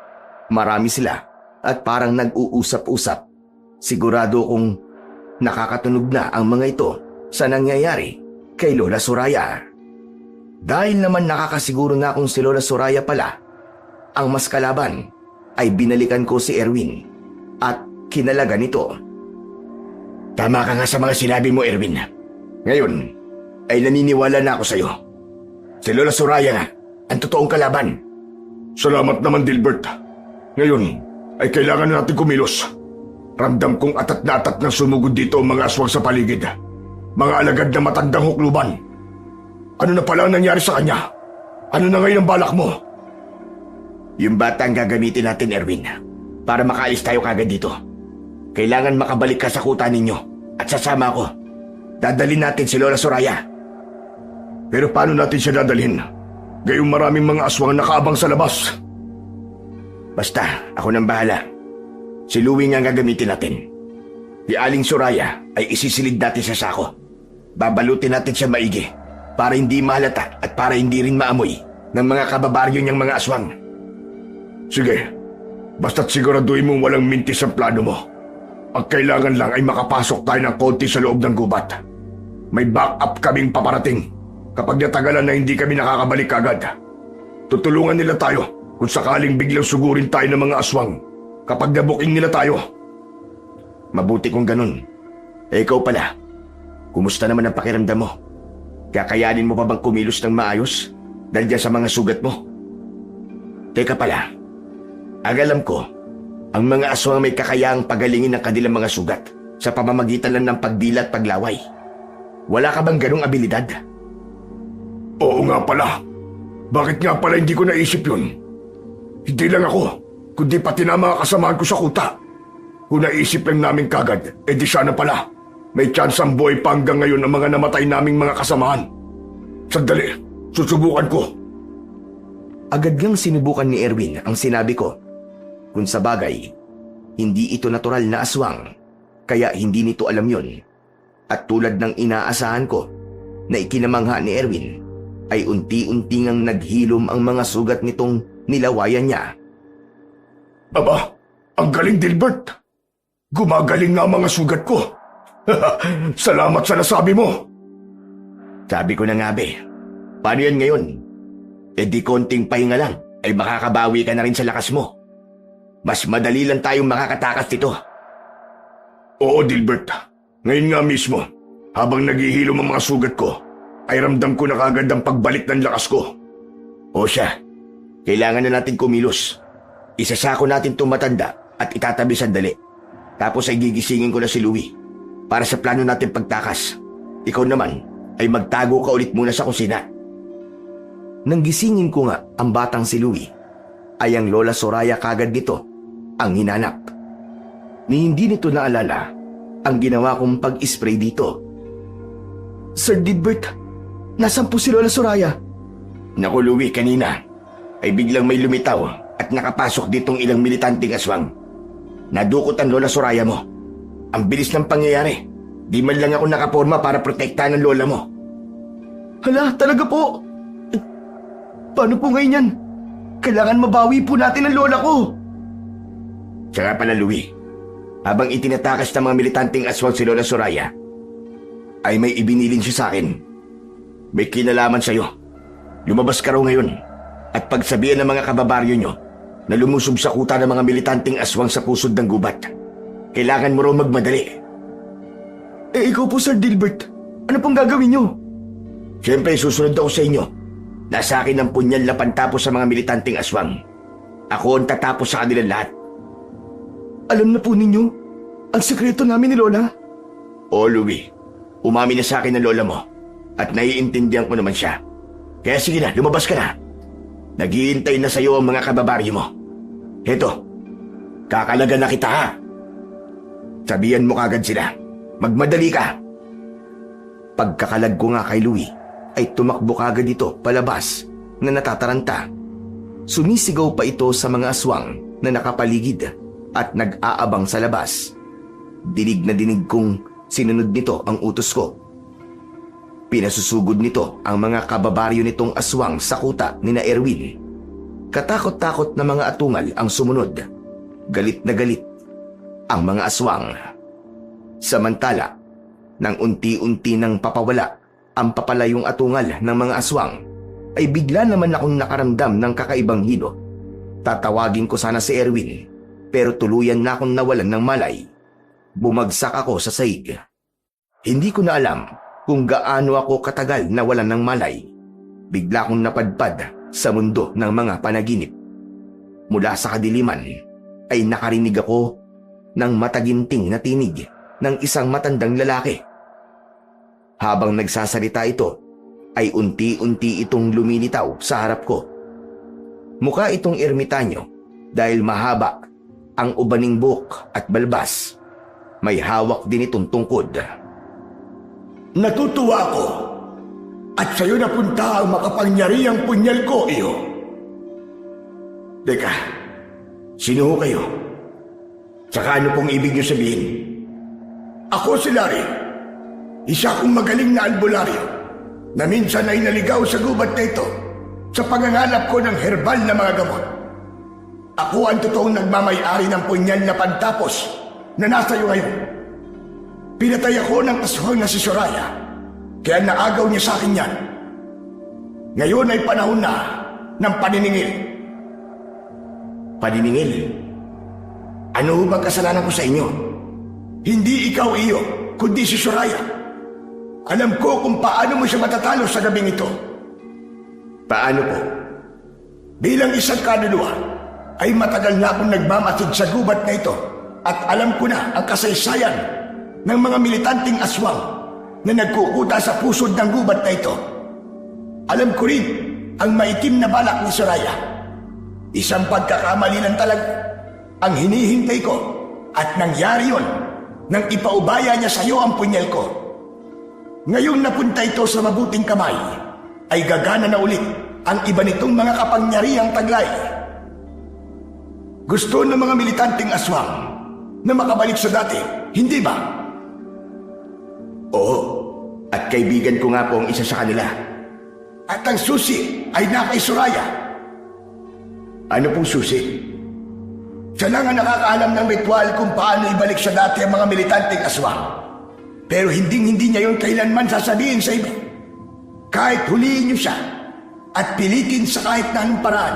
Marami sila at parang nag-uusap-usap. Sigurado kong nakakatunog na ang mga ito sa nangyayari kay Lola Soraya. Dahil naman nakakasiguro na kung si Lola Soraya pala ang mas kalaban, ay binalikan ko si Erwin at kinalagan ito. Tama ka nga sa mga sinabi mo, Erwin. Ngayon ay naniniwala na ako sa iyo. Si Lola Soraya nga ang totoong kalaban. Salamat naman, Dilbert. Ngayon ay kailangan natin kumilos. Ramdam kong atat na atat na sumugod dito ang mga aswang sa paligid. Mga alagad na matandang hukluban. Ano na pala ang nangyari sa kanya? Ano na ngayon ang balak mo? Yung bata ang gagamitin natin, Erwin, para makaalis tayo kagad dito. Kailangan makabalik ka sa kuta ninyo at sasama ko. Dadalhin natin si Lola Soraya. Pero paano natin siya dadalhin? Gayong maraming mga aswang nakaabang sa labas. Basta, ako nang bahala. Si Louie nga ang gagamitin natin. Si Aling Soraya ay isisilid natin sa sako. Babalutin natin siya maigi para hindi mahalata at para hindi rin maamoy ng mga kababaryo niyang mga aswang. Sige, basta't siguraduhin mong walang mintis ang plano mo. Ang kailangan lang ay makapasok tayo ng konti sa loob ng gubat. May backup kaming paparating kapag natagalan na hindi kami nakakabalik agad. Tutulungan nila tayo kung sakaling biglang sugurin tayo ng mga aswang kapag nabuking nila tayo. Mabuti kung ganun. Ikaw pala, kumusta naman ang pakiramdam mo? Kakayanin mo pa bang kumilos ng maayos dahil dyan sa mga sugat mo? Teka pala, ang alam ko, ang mga aswang may kakayahang pagalingin ng kanilang mga sugat sa pamamagitan lang ng pagdila at paglaway. Wala ka bang ganong abilidad? Oo nga pala. Bakit nga pala hindi ko naisip yun? Hindi lang ako, kundi pati na mga kasamahan ko sa kuta. Kung naisip lang namin kagad, edi siya na pala. May chance ang buhay pa hanggang ngayon ang mga namatay naming mga kasamahan. Sandali, susubukan ko. Agad ngang sinubukan ni Erwin ang sinabi ko. Kung sa bagay, hindi ito natural na aswang, kaya hindi nito alam yon. At tulad ng inaasahan ko na ikinamangha ni Erwin, ay unti-unti ngang naghilom ang mga sugat nitong nilawayan niya. Aba, ang galing, Dilbert. Gumagaling nga ang mga sugat ko. Salamat sa nasabi mo. Sabi ko na nga, be. Paano yan ngayon? E di konting pahinga lang, ay makakabawi ka na rin sa lakas mo. Mas madali lang tayong makakatakas dito. Oo, Dilbert. Ngayon nga mismo, habang naghihilom ang mga sugat ko, ay ramdam ko na kagad ang pagbalik ng lakas ko. O siya, kailangan na natin kumilos. Isasako natin itong matanda at itatabi sandali. Tapos ay gigisingin ko na si Louie para sa plano natin pagtakas. Ikaw naman ay magtago ka ulit muna sa kusina. Nang gisingin ko nga ang batang si Louie, ay ang Lola Soraya kagad nito ang hinanap. Ni hindi nito naalala ang ginawa kong pag-spray dito. Sir Dilbert, nasan po si Lola Soraya? Naku, Louie, kanina ay biglang may lumitaw at nakapasok ditong ilang militanteng aswang. Nadukot ang Lola Soraya mo. Ang bilis ng pangyayari. Di man lang ako nakaporma para protektahan ng lola mo. Hala, talaga po? Paano po ngayon yan? Kailangan mabawi po natin ang lola ko. Tsaka pala, Louie, habang itinatakas ng mga militanteng aswang si Lola Soraya, ay may ibinilin siya sa akin. May kinalaman sa'yo. Lumabas ka raw ngayon at pagsabihan ng mga kababaryo nyo na lumusob sa kuta ng mga militanteng aswang sa pusod ng gubat. Kailangan mo raw magmadali. Eh ikaw po, Sir Dilbert, ano pong gagawin nyo? Siyempre, susunod ako sa inyo. Nasa akin ang punyal na pantapos sa mga militanteng aswang. Ako ang tatapos sa kanilang lahat. Alam na po ninyo ang sekreto namin ni Lola? Oo, Louie. Umamin na sa akin ng lola mo at naiintindihan ko naman siya. Kaya sige na, lumabas ka na. Naghihintay na sa'yo ang mga kababaryo mo. Heto, kakalaga na kita, ha? Sabihan mo kagad sila. Magmadali ka. Pagkakalag ko nga kay Louie, ay tumakbo kagad ito palabas na natataranta. Sumisigaw pa ito sa mga aswang na nakapaligid at nag-aabang sa labas. Dinig na dinig kong sinunod nito ang utos ko. Pinasusugod nito ang mga kababaryo nitong aswang sa kuta ni na Erwin. Katakot-takot na mga atungal ang sumunod. Galit na galit ang mga aswang. Samantala, nang unti-unti nang papawala ang papalayong atungal ng mga aswang, ay bigla naman akong nakaramdam ng kakaibang hilo. Tatawagin ko sana si Erwin, pero tuluyan na akong nawalan ng malay. Bumagsak ako sa sahig. Hindi ko na alam kung gaano ako katagal nawalan ng malay. Bigla akong napadpad sa mundo ng mga panaginip. Mula sa kadiliman ay nakarinig ako ng mataginting na tinig ng isang matandang lalaki. Habang nagsasalita ito, ay unti-unti itong lumilitaw sa harap ko. Mukha itong ermitanyo dahil mahaba ang ubaning buhok at balbas. May hawak din itong tungkod. Natutuwa ako at sa'yo napunta ang makapangyarihang punyal ko, iyo. Teka, sino ho kayo? Tsaka ano pong ibig niyo sabihin? Ako si Larry. Isa kong magaling na albularyo na minsan ay naligaw sa gubat na ito sa pangangalap ko ng herbal na mga gamot. Ako ang totoong nagmamay-ari ng punyal na pantapos na nasa iyo ngayon. Pinatay ako ng aswang na si Soraya, kaya naagaw niya sa akin yan. Ngayon ay panahon na ng paniningil. Paniningil? Ano ho bang kasalanan ko sa inyo? Hindi ikaw iyo, kundi si Soraya. Alam ko kung paano mo siya matatalo sa gabing ito. Paano po? Bilang isang kaluluwa, ay matagal na akong nagmamasid sa gubat na ito at alam ko na ang kasaysayan ng mga militanteng aswang na nagkukuta sa pusod ng gubat na ito. Alam ko rin ang maitim na balak ni Soraya. Isang pagkakamali lang talaga ang hinihintay ko at nangyari yon nang ipaubaya niya sa iyo ang punyal ko. Ngayong napunta ito sa mabuting kamay, ay gagana na ulit ang iba nitong mga kapangyarihang taglay. Gusto ng mga militanteng aswang na makabalik sa dati, hindi ba? Oo, at kaibigan ko nga po ang isa sa kanila. At ang susi ay nakay Soraya. Ano pong susi? Siya lang ang nakakaalam ng ritual kung paano ibalik sa dati ang mga militanteng aswang. Pero hindi niya yun kailanman sasabihin sa iba. Kahit huliin niyo siya at pilitin sa kahit na anong paraan,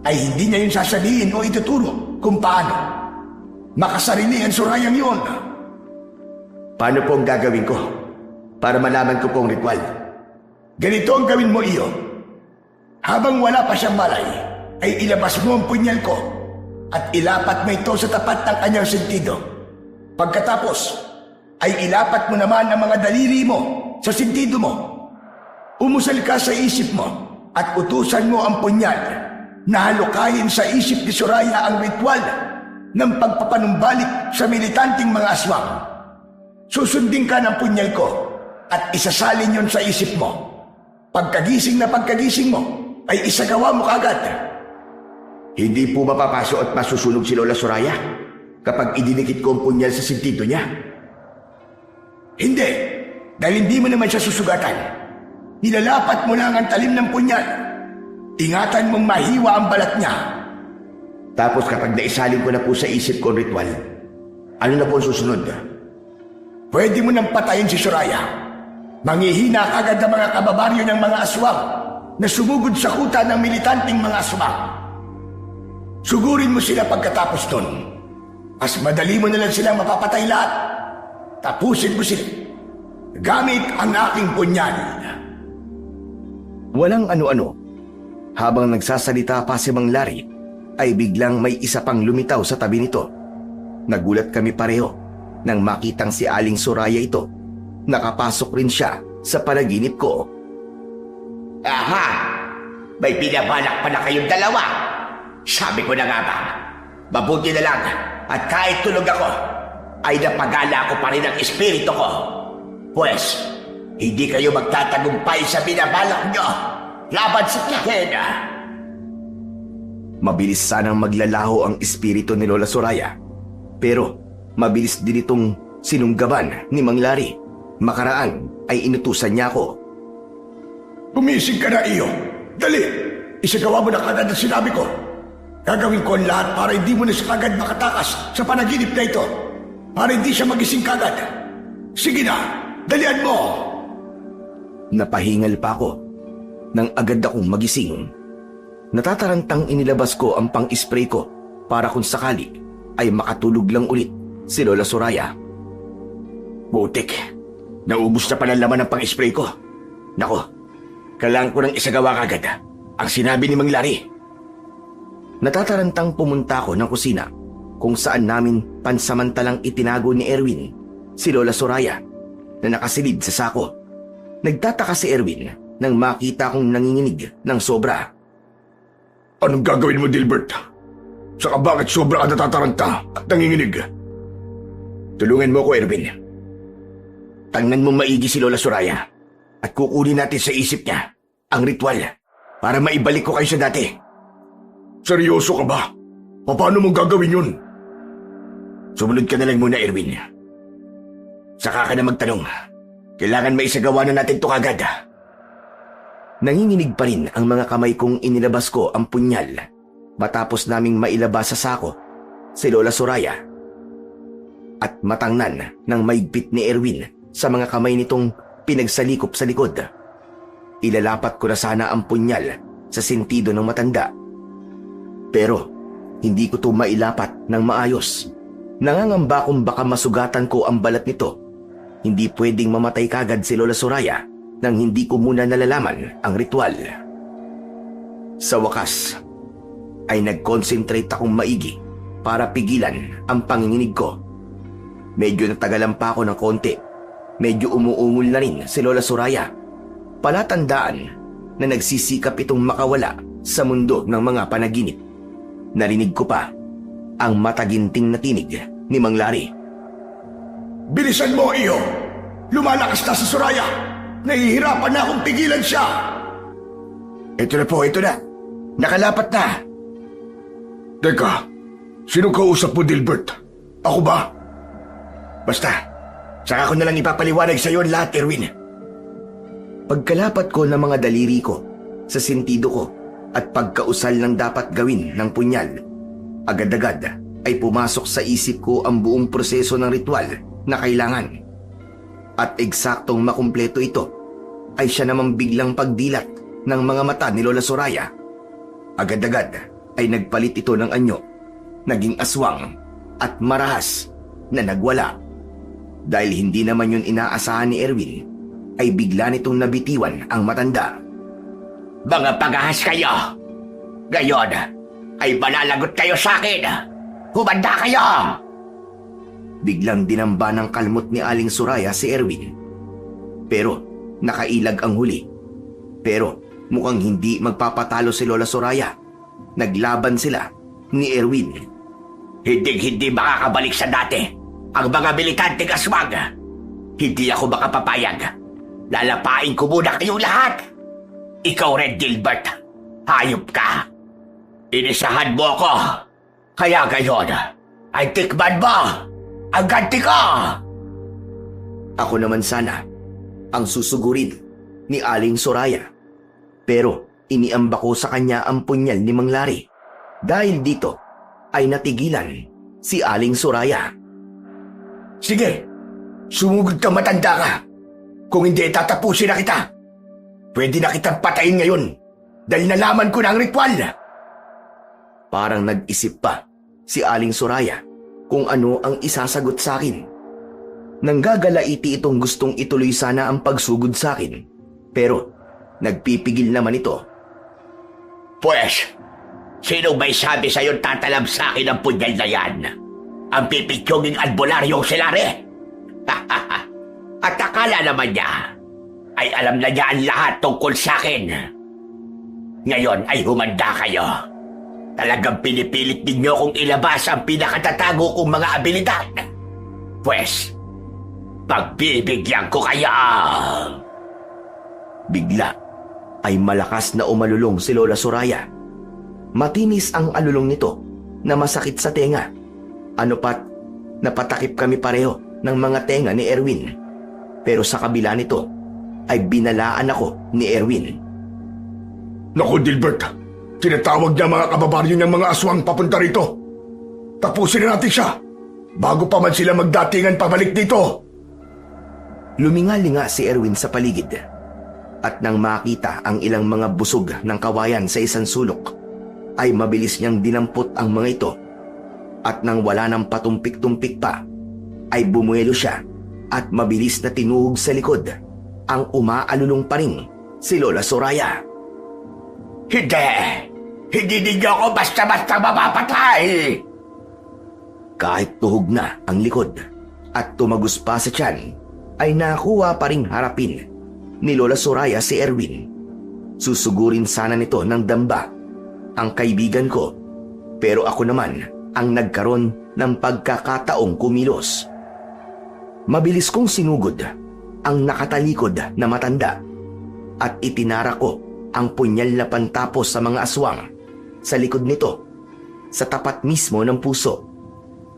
ay hindi niya yun sasabihin o ituturo kung paano. Makasarili ang Sorayang yun. Paano po ang gagawin ko para malaman ko po ang ritual? Ganito ang gawin mo, Iyo. Habang wala pa siyang malay, ay ilabas mo ang punyal ko at ilapat mo ito sa tapat ng kanyang sentido. Pagkatapos, ay ilapat mo naman ang mga daliri mo sa sentido mo. Umusal ka sa isip mo at utusan mo ang punyal na halukayin sa isip ni Soraya ang ritual ng pagpapanumbalik sa militanteng mga aswang. Susundin ka ng punyal ko at isasalin yon sa isip mo. Pagkagising mo, ay isagawa mo kagad. Hindi po mapapaso at masusunog si Lola Soraya kapag idinikit ko ang punyal sa sentido niya? Hindi, dahil hindi mo naman siya susugatan. Nilalapat mo lang ang talim ng punyal. Ingatan mong mahiwa ang balat niya. Tapos kapag naisalin ko na po sa isip ko ang ritual, ano na po ang susunod? Pwede mo nang patayin si Soraya. Manghihina kagad ang mga kababaryo ng mga aswang na sumugod sa kuta ng militanteng mga aswang. Sugurin mo sila pagkatapos nun. Mas madali mo na lang silang mapapatay lahat. Tapusin mo sila gamit ang aking punyal. Walang ano-ano. Habang nagsasalita pa si Mang Larry, ay biglang may isa pang lumitaw sa tabi nito. Nagulat kami pareho nang makitang si Aling Soraya ito. Nakapasok rin siya sa panaginip ko. Aha! May binabalak pa na kayong dalawa. Sabi ko na nga ba, mabuti na lang at kahit tulog ako, ay napagala ko pa rin ang espiritu ko. Pues, hindi kayo magtatagumpay sa binabalak nyo laban sa akin. Mabilis sanang maglalaho ang espiritu ni Lola Soraya. Pero mabilis din itong sinunggaban ni Mang Larry. Makaraan ay inutusan niya ako. Gumising ka na, Iyo. Dali! Isagawa mo na kagad ang sinabi ko. Gagawin ko ang lahat para hindi mo na siya kagad makatakas sa panaginip na ito. Para hindi siya magising kagad. Sige na! Dalian mo! Napahingal pa ako nang agad akong magising. Natatarantang inilabas ko ang pang-spray ko para kung sakali ay makatulog lang ulit si Lola Soraya. Butik! Naubos na pala laman ng pang-spray ko. Nako, kailangan ko nang isagawa kagad ang sinabi ni Mang Larry. Natatarantang pumunta ako ng kusina kung saan namin pansamantalang itinago ni Erwin si Lola Soraya na nakasilid sa sako. Nagtataka si Erwin nang makita kong nanginginig ng sobra. Anong gagawin mo, Dilbert? Saka bakit sobra ka natataranta at nanginginig? Tulungan mo ko, Erwin. Tangnan mo maigi si Lola Soraya at kukunin natin sa isip niya ang ritual para maibalik ko kayo sa dati. Seryoso ka ba? Paano mo gagawin yun? Sumunod ka na lang muna, Erwin. Saka ka na magtanong. Kailangan maisagawa na natin ito kagad. Nanginginig pa rin ang mga kamay kong inilabas ko ang punyal matapos naming mailabas sa sako si Lola Soraya. At matangnan ng maigpit ni Erwin sa mga kamay nitong pinagsalikop sa likod. Ilalapat ko na sana ang punyal sa sentido ng matanda. Pero hindi ko ito mailapat ng maayos. Nangangamba kung baka masugatan ko ang balat nito. Hindi pwedeng mamatay kagad si Lola Soraya nang hindi ko muna nalalaman ang ritual. Sa wakas, ay nag-concentrate akong maigi para pigilan ang panginginig ko. Medyo natagalan pa ako ng konti. Medyo umuungol na rin si Lola Soraya. Palatandaan na nagsisikap itong makawala sa mundo ng mga panaginip. Narinig ko pa ang mataginting na tinig ni Mang Larry. Bilisan mo, Iho! Lumalakas na si Soraya! Nahihirapan na akong pigilan siya! Ito na po, ito na. Nakalapat na. Teka, sino kausap mo, Dilbert? Ako ba? Basta, saka ko na lang ipapaliwanag sa iyo ang lahat, Erwin. Pagkalapat ko ng mga daliri ko, sa sentido ko, at pagkausal ng dapat gawin ng punyal, agad-agad ay pumasok sa isip ko ang buong proseso ng ritual na kailangan. At eksaktong makumpleto ito, ay siya namang biglang pagdilat ng mga mata ni Lola Soraya. Agad-agad ay nagpalit ito ng anyo, naging aswang at marahas na nagwala. Dahil hindi naman yun inaasahan ni Erwin, ay bigla nitong nabitiwan ang matanda. Mga pagahas kayo! Gayon ay malalagot kayo sa akin! Humanda kayo! Biglang dinamba ng kalmot ni Aling Soraya si Erwin. Pero nakailag ang huli. Pero mukhang hindi magpapatalo si Lola Soraya. Naglaban sila ni Erwin. Hindi makakabalik sa dati ang mga militanteng aswang. Hindi ako makapapayag. Lalapain ko muna kayong lahat. Ikaw rin, Dilbert. Hayop ka. Inisahan mo ako. Kaya gayon ay tikman mo ang ganti ko! Ako naman sana ang susugurin ni Aling Soraya. Pero iniamba ko sa kanya ang punyal ni Mang Larry. Dahil dito ay natigilan si Aling Soraya. Sige, sumugod ka, matanda ka. Kung hindi, tatapusin na kita. Pwede na kitang patayin ngayon dahil nalaman ko na ang ritual. Parang nag-isip pa si Aling Soraya kung ano ang isasagot sa akin. Nanggagalaiti itong gustong ituloy sana ang pagsugod sa akin. Pero nagpipigil naman ito. Pues, sino may sabi sa'yo tatalab sa akin ang punyal na yan? Ang pipityonging albularyong silari? At akala naman niya ay alam na niya ang lahat tungkol sa akin. Ngayon ay humanda kayo. Talagang pinipilit ninyo kong ilabas ang pinakatatago kong mga abilidad. Pues, pagbibigyan ko kaya. Bigla ay malakas na umalulong si Lola Soraya. Matinis ang alulong nito na masakit sa tenga. Ano pat, napatakip kami pareho ng mga tenga ni Erwin. Pero sa kabila nito ay binalaan ako ni Erwin. Naku, Dilbert! Tinatawag niya mga kababaryo ng mga aswang papunta rito. Tapusin na natin siya bago pa man sila magdatingan pabalik dito. Lumingalinga si Erwin sa paligid. At nang makita ang ilang mga busog ng kawayan sa isang sulok, ay mabilis niyang dinampot ang mga ito. At nang wala nang patumpik-tumpik pa, ay bumuelo siya at mabilis na tinuhog sa likod ang umaalulong pa rin si Lola Soraya. Hindi ninyo ako basta-basta mapapatay! Kahit tuhog na ang likod at tumagos pa sa tiyan, ay nakuha pa ring harapin ni Lola Soraya si Erwin. Susugurin sana nito ng damba ang kaibigan ko, pero ako naman ang nagkaroon ng pagkakataong kumilos. Mabilis kong sinugod ang nakatalikod na matanda at itinara ko ang punyal na pantapos sa mga aswang sa likod nito, sa tapat mismo ng puso.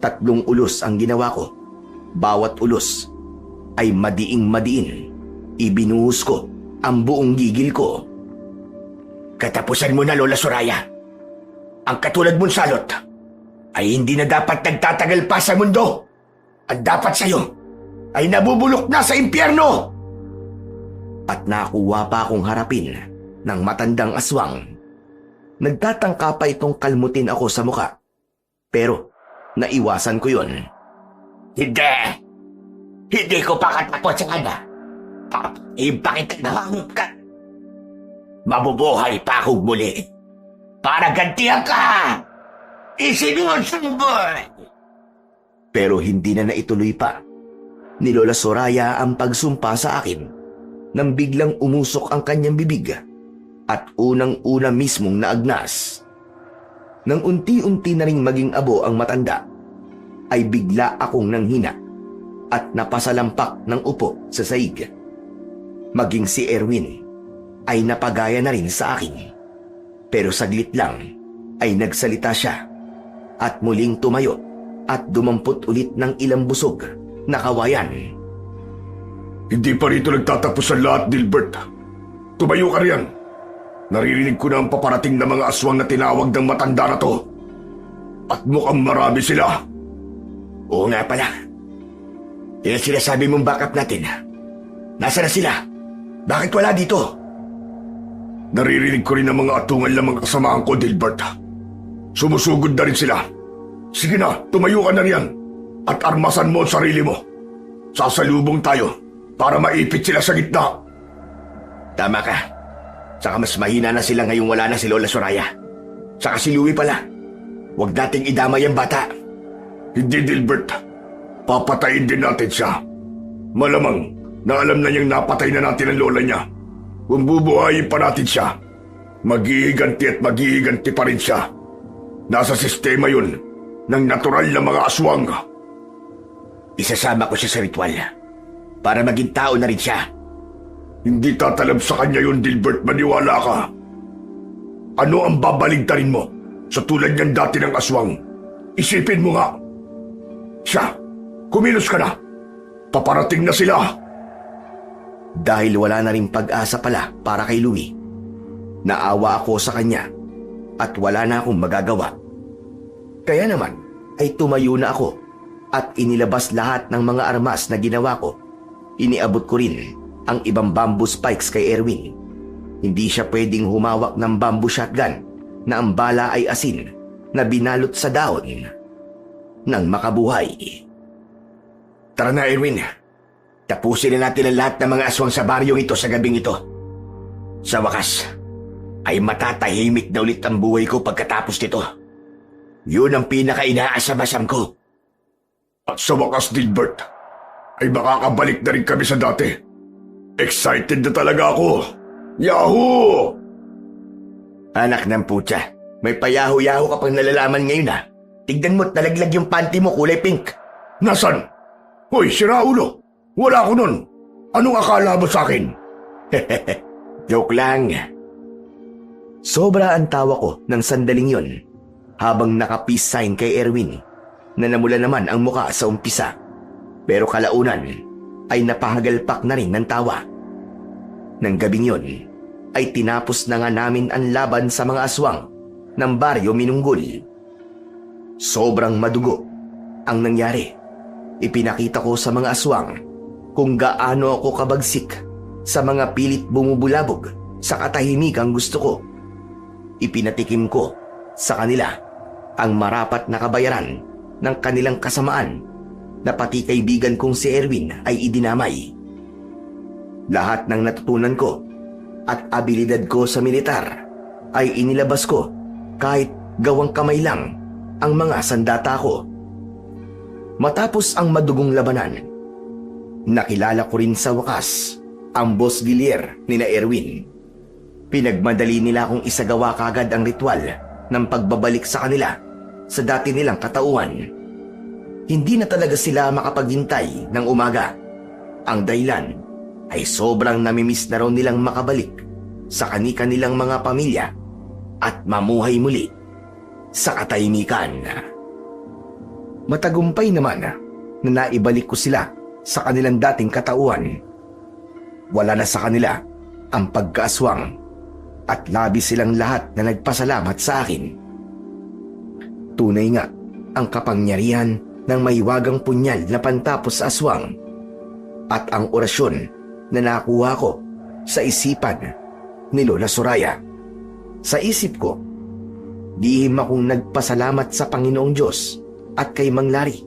3 ulos ang ginawa ko. Bawat ulos ay madiing-madiin. Ibinuhos ko ang buong gigil ko. Katapusan mo na, Lola Soraya. Ang katulad mong salot ay hindi na dapat nagtatagal pa sa mundo. Ang dapat sa'yo ay nabubulok na sa impyerno. At nakuha pa akong harapin ng matandang aswang. Nagtatangka pa itong kalmutin ako sa muka. Pero naiwasan ko yon. Hindi ko pa katapusan na. Ipakita na hangot ka. Mabubuhay pa akong muli para gantihan ka. Isinusumbay. Pero hindi na naituloy pa ni Lola Soraya ang pagsumpa sa akin nang biglang umusok ang kanyang bibig at unang-una mismong naagnas. Nang unti-unti na ring maging abo ang matanda, ay bigla akong nanghina at napasalampak ng upo sa saig. Maging si Erwin ay napagaya na rin sa akin. Pero saglit lang ay nagsalita siya at muling tumayo at dumampot ulit ng ilang busog na kawayan. Hindi pa rito nagtatapos ang lahat, Dilbert. Tumayo ka riyan. Naririnig ko na ang paparating na mga aswang na tinawag ng matanda na to. At mukhang marami sila. Oo nga pala. Yan ang sinasabi mong backup natin. Nasaan na sila? Bakit wala dito? Naririnig ko rin ang mga atungal ng mga kasamahan ko, Dilbert. Sumusugod na rin sila. Sige na, tumayo ka na riyan. At armasan mo ang sarili mo. Sasalubong tayo para maipit sila sa gitna. Tama ka. Saka mas mahina na sila ngayong wala na si Lola Soraya. Saka si Louie pala. Huwag nating idamay ang bata. Hindi, Dilbert. Papatayin din natin siya. Malamang na alam na niyang napatay na natin ang lola niya. Kung bubuhayin pa natin siya, mag-iiganti at mag-iiganti pa rin siya. Nasa sistema yun ng natural na mga aswang. Isasama ko siya sa ritual para maging tao na rin siya. Hindi tatalab sa kanya yun, Dilbert. Maniwala ka. Ano ang babaligtarin mo sa tulad niyan dati ng aswang? Isipin mo nga. Siya, kumilos ka na. Paparating na sila. Dahil wala na rin pag-asa pala para kay Louie, naawa ako sa kanya at wala na akong magagawa. Kaya naman ay tumayo na ako at inilabas lahat ng mga armas na ginawa ko. Iniabot ko rin ang ibang bamboo spikes kay Erwin. Hindi siya pwedeng humawak ng bamboo shotgun na ang bala ay asin na binalot sa daon ng makabuhay. Tara na, Erwin. Tapusin na natin ang lahat ng mga aswang sa baryong ito sa gabing ito. Sa wakas, ay matatahimik na ulit ang buhay ko pagkatapos nito. Yun ang pinaka-inaasam-asam ko. At sa wakas, Dilbert, ay makakabalik na rin kami sa dati. Excited na talaga ako. Yahoo! Anak ng putya, may payaho-yaho ka pang nalalaman ngayon ha. Tignan mo't nalaglag yung panty mo kulay pink. Nasaan? Hoy, sira ulo! Wala ko nun. Anong akala mo sa akin? Joke lang. Sobra ang tawa ko ng sandaling yon habang naka-peace sign kay Erwin na namula naman ang muka sa umpisa. Pero kalaunan ay napahagalpak na rin ng tawa. Nang gabing yon ay tinapos na nga namin ang laban sa mga aswang ng baryo Minunggul. Sobrang madugo ang nangyari. Ipinakita ko sa mga aswang kung gaano ako kabagsik sa mga pilit bumubulabog sa katahimikang gusto ko. Ipinatikim ko sa kanila ang marapat na kabayaran ng kanilang kasamaan na pati kaibigan kong si Erwin ay idinamay. Lahat ng natutunan ko at abilidad ko sa militar ay inilabas ko kahit gawang kamay lang ang mga sandata ko. Matapos ang madugong labanan, nakilala ko rin sa wakas ang Boss Villier ni na Erwin. Pinagmadali nila akong isagawa kagad ang ritual ng pagbabalik sa kanila sa dati nilang katauhan. Hindi na talaga sila makapaghintay ng umaga. Ang dahilan ay sobrang namimiss na raw nilang makabalik sa kani-kanilang mga pamilya at mamuhay muli sa katahimikan. Matagumpay naman na naibalik ko sila sa kanilang dating katauhan. Wala na sa kanila ang pagkaaswang at labis silang lahat na nagpasalamat sa akin. Tunay nga ang kapangyarihan ng maiwagang punyal na pantapos sa aswang at ang orasyon na nakuha ko sa isipan ni Lola Soraya. Sa isip ko, lihim akong nagpasalamat sa Panginoong Diyos at kay Mang Larry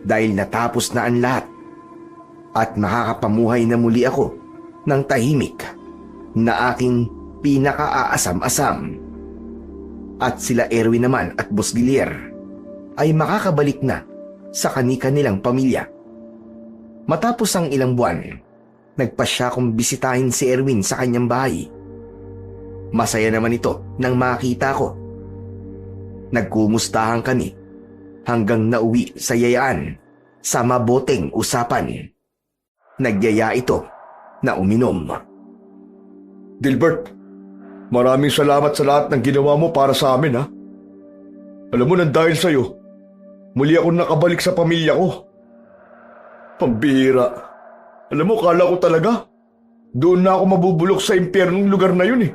dahil natapos na ang lahat at makakapamuhay na muli ako ng tahimik na aking pinaka-aasam-asam. At sila Erwin naman at Boss Villier ay makakabalik na sa kani-kanilang pamilya. Matapos ang ilang buwan, nagpasya kong bisitahin si Erwin sa kanyang bahay. Masaya naman ito nang makita ko. Nagkumustahan kami hanggang nauwi sa yayaan sa mabuting usapan. Nagyaya ito na uminom. Dilbert, maraming salamat sa lahat ng ginawa mo para sa amin, ha? Alam mo, nang dahil sa'yo, muli akong nakabalik sa pamilya ko. Pambihira. Alam mo, kala ko talaga, doon na ako mabubulok sa impyernong lugar na yun, eh.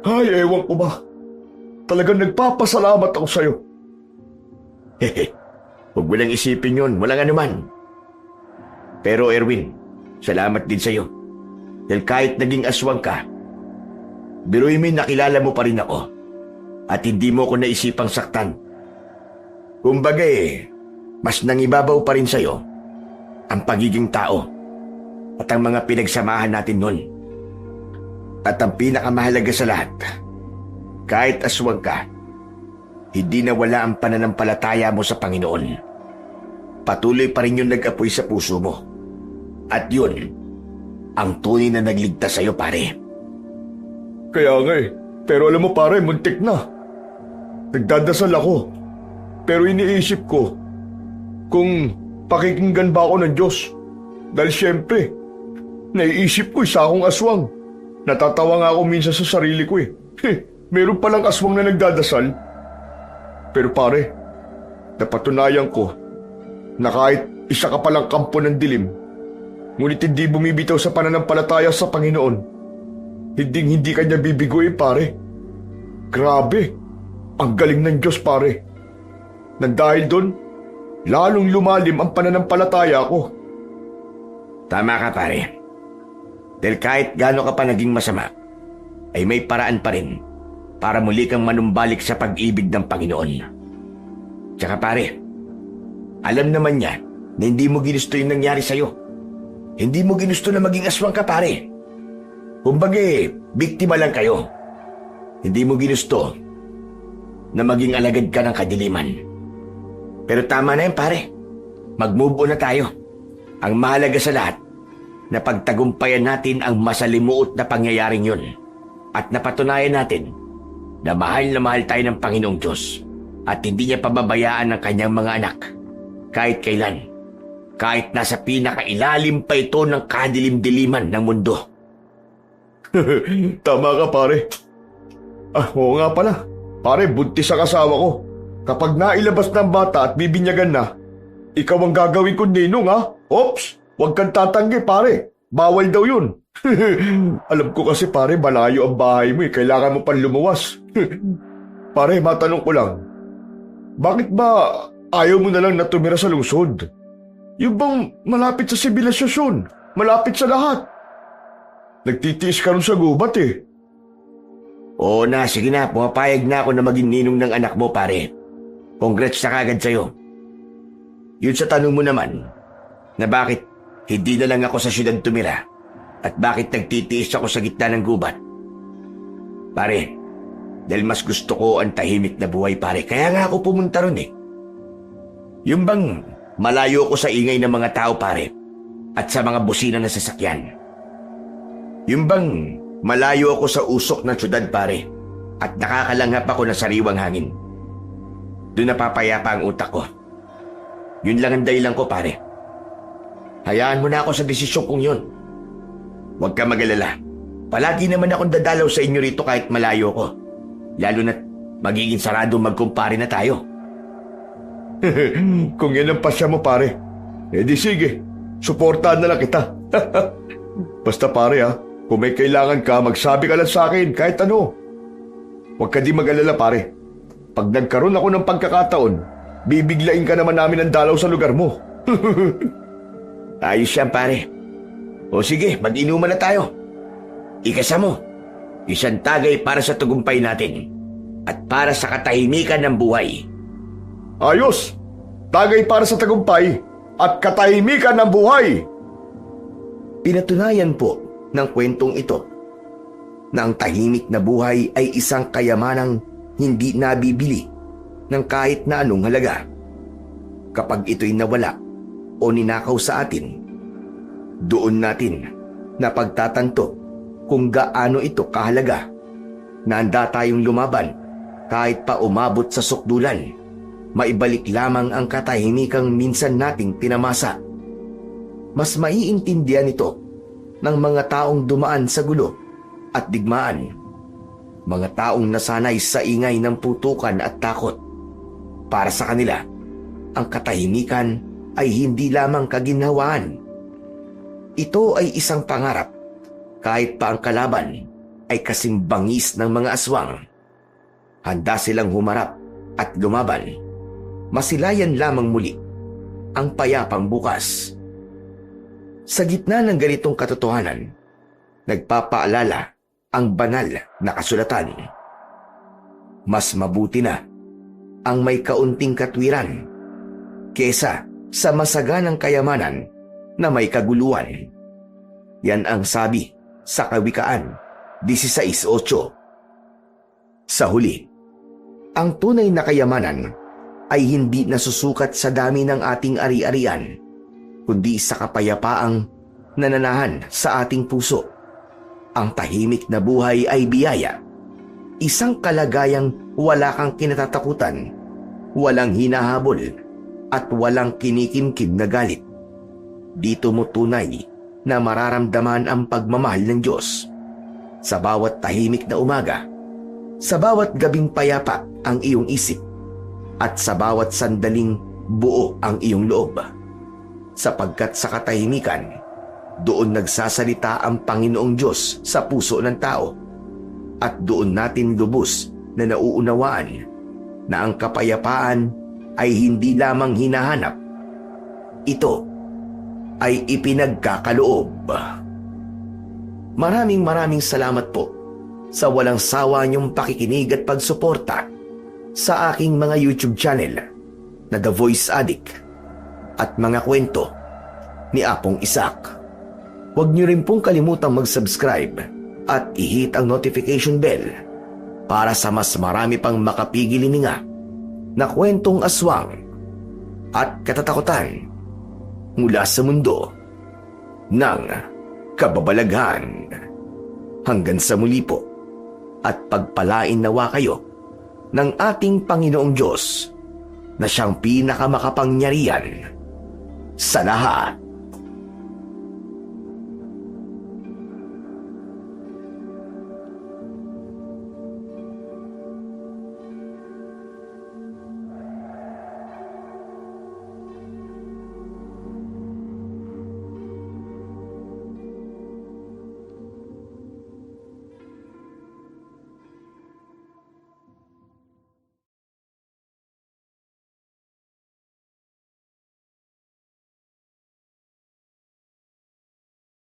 Ay, ewan ko ba. Talagang nagpapasalamat ako sa'yo. Hehe, huwag mo lang isipin yun, walang anuman. Pero Erwin, salamat din sa'yo. Dahil kahit naging aswang ka, biruin mo, nakilala mo pa rin ako. At hindi mo ko naisipang saktan. Kumbaga mas nangibabaw pa rin sa'yo ang pagiging tao at ang mga pinagsamahan natin nun. At ang pinakamahalaga sa lahat, kahit aswang ka, hindi nawala ang pananampalataya mo sa Panginoon. Patuloy pa rin yung nag-apoy sa puso mo. At yun, ang tunay na nagligtas sa'yo, pare. Kaya nga pero alam mo pare, muntik na. Nagdadasal ako, pero iniisip ko kung pakikinggan ba ako ng Diyos. Dahil siyempre, naiisip ko isa akong aswang. Natatawa nga ako minsan sa sarili ko . Meron palang aswang na nagdadasal. Pero pare, napatunayan ko na kahit isa ka palang kampo ng dilim, ngunit hindi bumibitaw sa pananampalataya sa Panginoon, hindi ka niya bibiguin, pare. Grabe, ang galing ng Diyos, pare. Nang dahil doon, lalong lumalim ang pananampalataya ko. Tama ka, pare. Dahil kahit gaano ka pa naging masama, ay may paraan pa rin para muli kang manumbalik sa pag-ibig ng Panginoon. Tsaka pare, alam naman niya na hindi mo ginusto yung nangyari sa'yo. Hindi mo ginusto na maging aswang ka, pare. Kumbaga, biktima lang kayo. Hindi mo ginusto na maging alagad ka ng kadiliman. Pero tama na yan, pare. Mag-move on na tayo. Ang mahalaga sa lahat, na pagtagumpayan natin ang masalimuot na pangyayaring yun at napatunayan natin na mahal tayo ng Panginoong Diyos at hindi niya pababayaan ng kanyang mga anak kahit kailan, kahit nasa pinakailalim pa ito ng kadilim-diliman ng mundo. Tama ka, pare. Oo nga pala. Pare, buntis ang asawa ko. Kapag nailabas ng bata at bibinyagan na, ikaw ang gagawin ko ninong, ha? Oops! Huwag kang tatanggi, pare. Bawal daw yun. Alam ko kasi, pare, malayo ang bahay mo . Kailangan mo pang lumuwas. Pare, matanong ko lang. Bakit ba ayaw mo na lang na tumira sa lungsod? Yung bang malapit sa sibilisasyon, malapit sa lahat. Nagtitiis ka rin sa gubat . Oo na, sige na, pumapayag na ako na maging ninong ng anak mo, pare. Congrats na kagad sa'yo. Yun sa tanong mo naman, na bakit hindi na lang ako sa syudad tumira at bakit nagtitiis ako sa gitna ng gubat. Pare, dahil mas gusto ko ang tahimik na buhay, pare. Kaya nga ako pumunta ron . Yung bang malayo ko sa ingay ng mga tao, pare, at sa mga busina na sasakyan. Yung bang malayo ako sa usok ng syudad, pare, at nakakalanghap ako ng sariwang hangin. Doon napapayapa ang utak ko. Yun lang ang dahilan ko, pare. Hayaan mo na ako sa desisyon kong yun. Huwag ka mag-alala. Palagi naman akong dadalaw sa inyo rito kahit malayo ko. Lalo na't magiging sarado magkumpare na tayo. Kung yan ang pasya mo, pare, di sige, suportahan na lang kita. Basta pare, kung may kailangan ka, magsabi ka lang sa akin kahit ano. Huwag ka di mag-alala, pare. Pag nagkaroon ako ng pagkakataon, bibiglain ka naman namin ng dalaw sa lugar mo. Ayos yan, pare. O sige, mag-inuman na tayo. Ikasa mo, isang tagay para sa tagumpay natin at para sa katahimikan ng buhay. Ayos! Tagay para sa tagumpay at katahimikan ng buhay! Pinatunayan po ng kwentong ito na ang tahimik na buhay ay isang kayamanang hindi nabibili ng kahit na anong halaga. Kapag ito'y nawala o ninakaw sa atin, doon natin napagtatanto kung gaano ito kahalaga na handa tayong lumaban kahit pa umabot sa sukdulan maibalik lamang ang katahimikang minsan nating tinamasa. Mas maiintindihan ito ng mga taong dumaan sa gulo at digmaan. Mga taong nasanay sa ingay ng putukan at takot. Para sa kanila, ang katahimikan ay hindi lamang kaginhawaan. Ito ay isang pangarap, kahit pa ang kalaban ay kasing bangis ng mga aswang. Handa silang humarap at lumaban. Masilayan lamang muli ang payapang bukas. Sa gitna ng ganitong katotohanan, nagpapaalala ang banal na kasulatan. Mas mabuti na ang may kaunting katwiran kesa sa masaganang kayamanan na may kaguluhan. Yan ang sabi sa Kawikaan 16:8. Sa huli, ang tunay na kayamanan ay hindi nasusukat sa dami ng ating ari-arian, kundi sa kapayapaang nananahan sa ating puso. Ang tahimik na buhay ay biyaya, isang kalagayang wala kang kinatatakutan, walang hinahabol, at walang kinikimkim na galit. Dito mo tunay na mararamdaman ang pagmamahal ng Diyos. Sa bawat tahimik na umaga, sa bawat gabing payapa ang iyong isip, at sa bawat sandaling buo ang iyong loob. Sapagkat sa katahimikan, doon nagsasalita ang Panginoong Diyos sa puso ng tao, at doon natin lubos na nauunawaan na ang kapayapaan ay hindi lamang hinahanap. Ito ay ipinagkakaloob. Maraming salamat po sa walang sawa niyong pakikinig at pagsuporta sa aking mga YouTube channel na The Voice Addict at mga kwento ni Apong Isaac. Huwag niyo rin pong kalimutang mag-subscribe at i-hit ang notification bell para sa mas marami pang makapigil-hininga na kwentong aswang at katatakutan mula sa mundo ng kababalaghan. Hanggang sa muli po, at pagpalain nawa kayo ng ating Panginoong Diyos na siyang pinakamakapangyarihan sa lahat.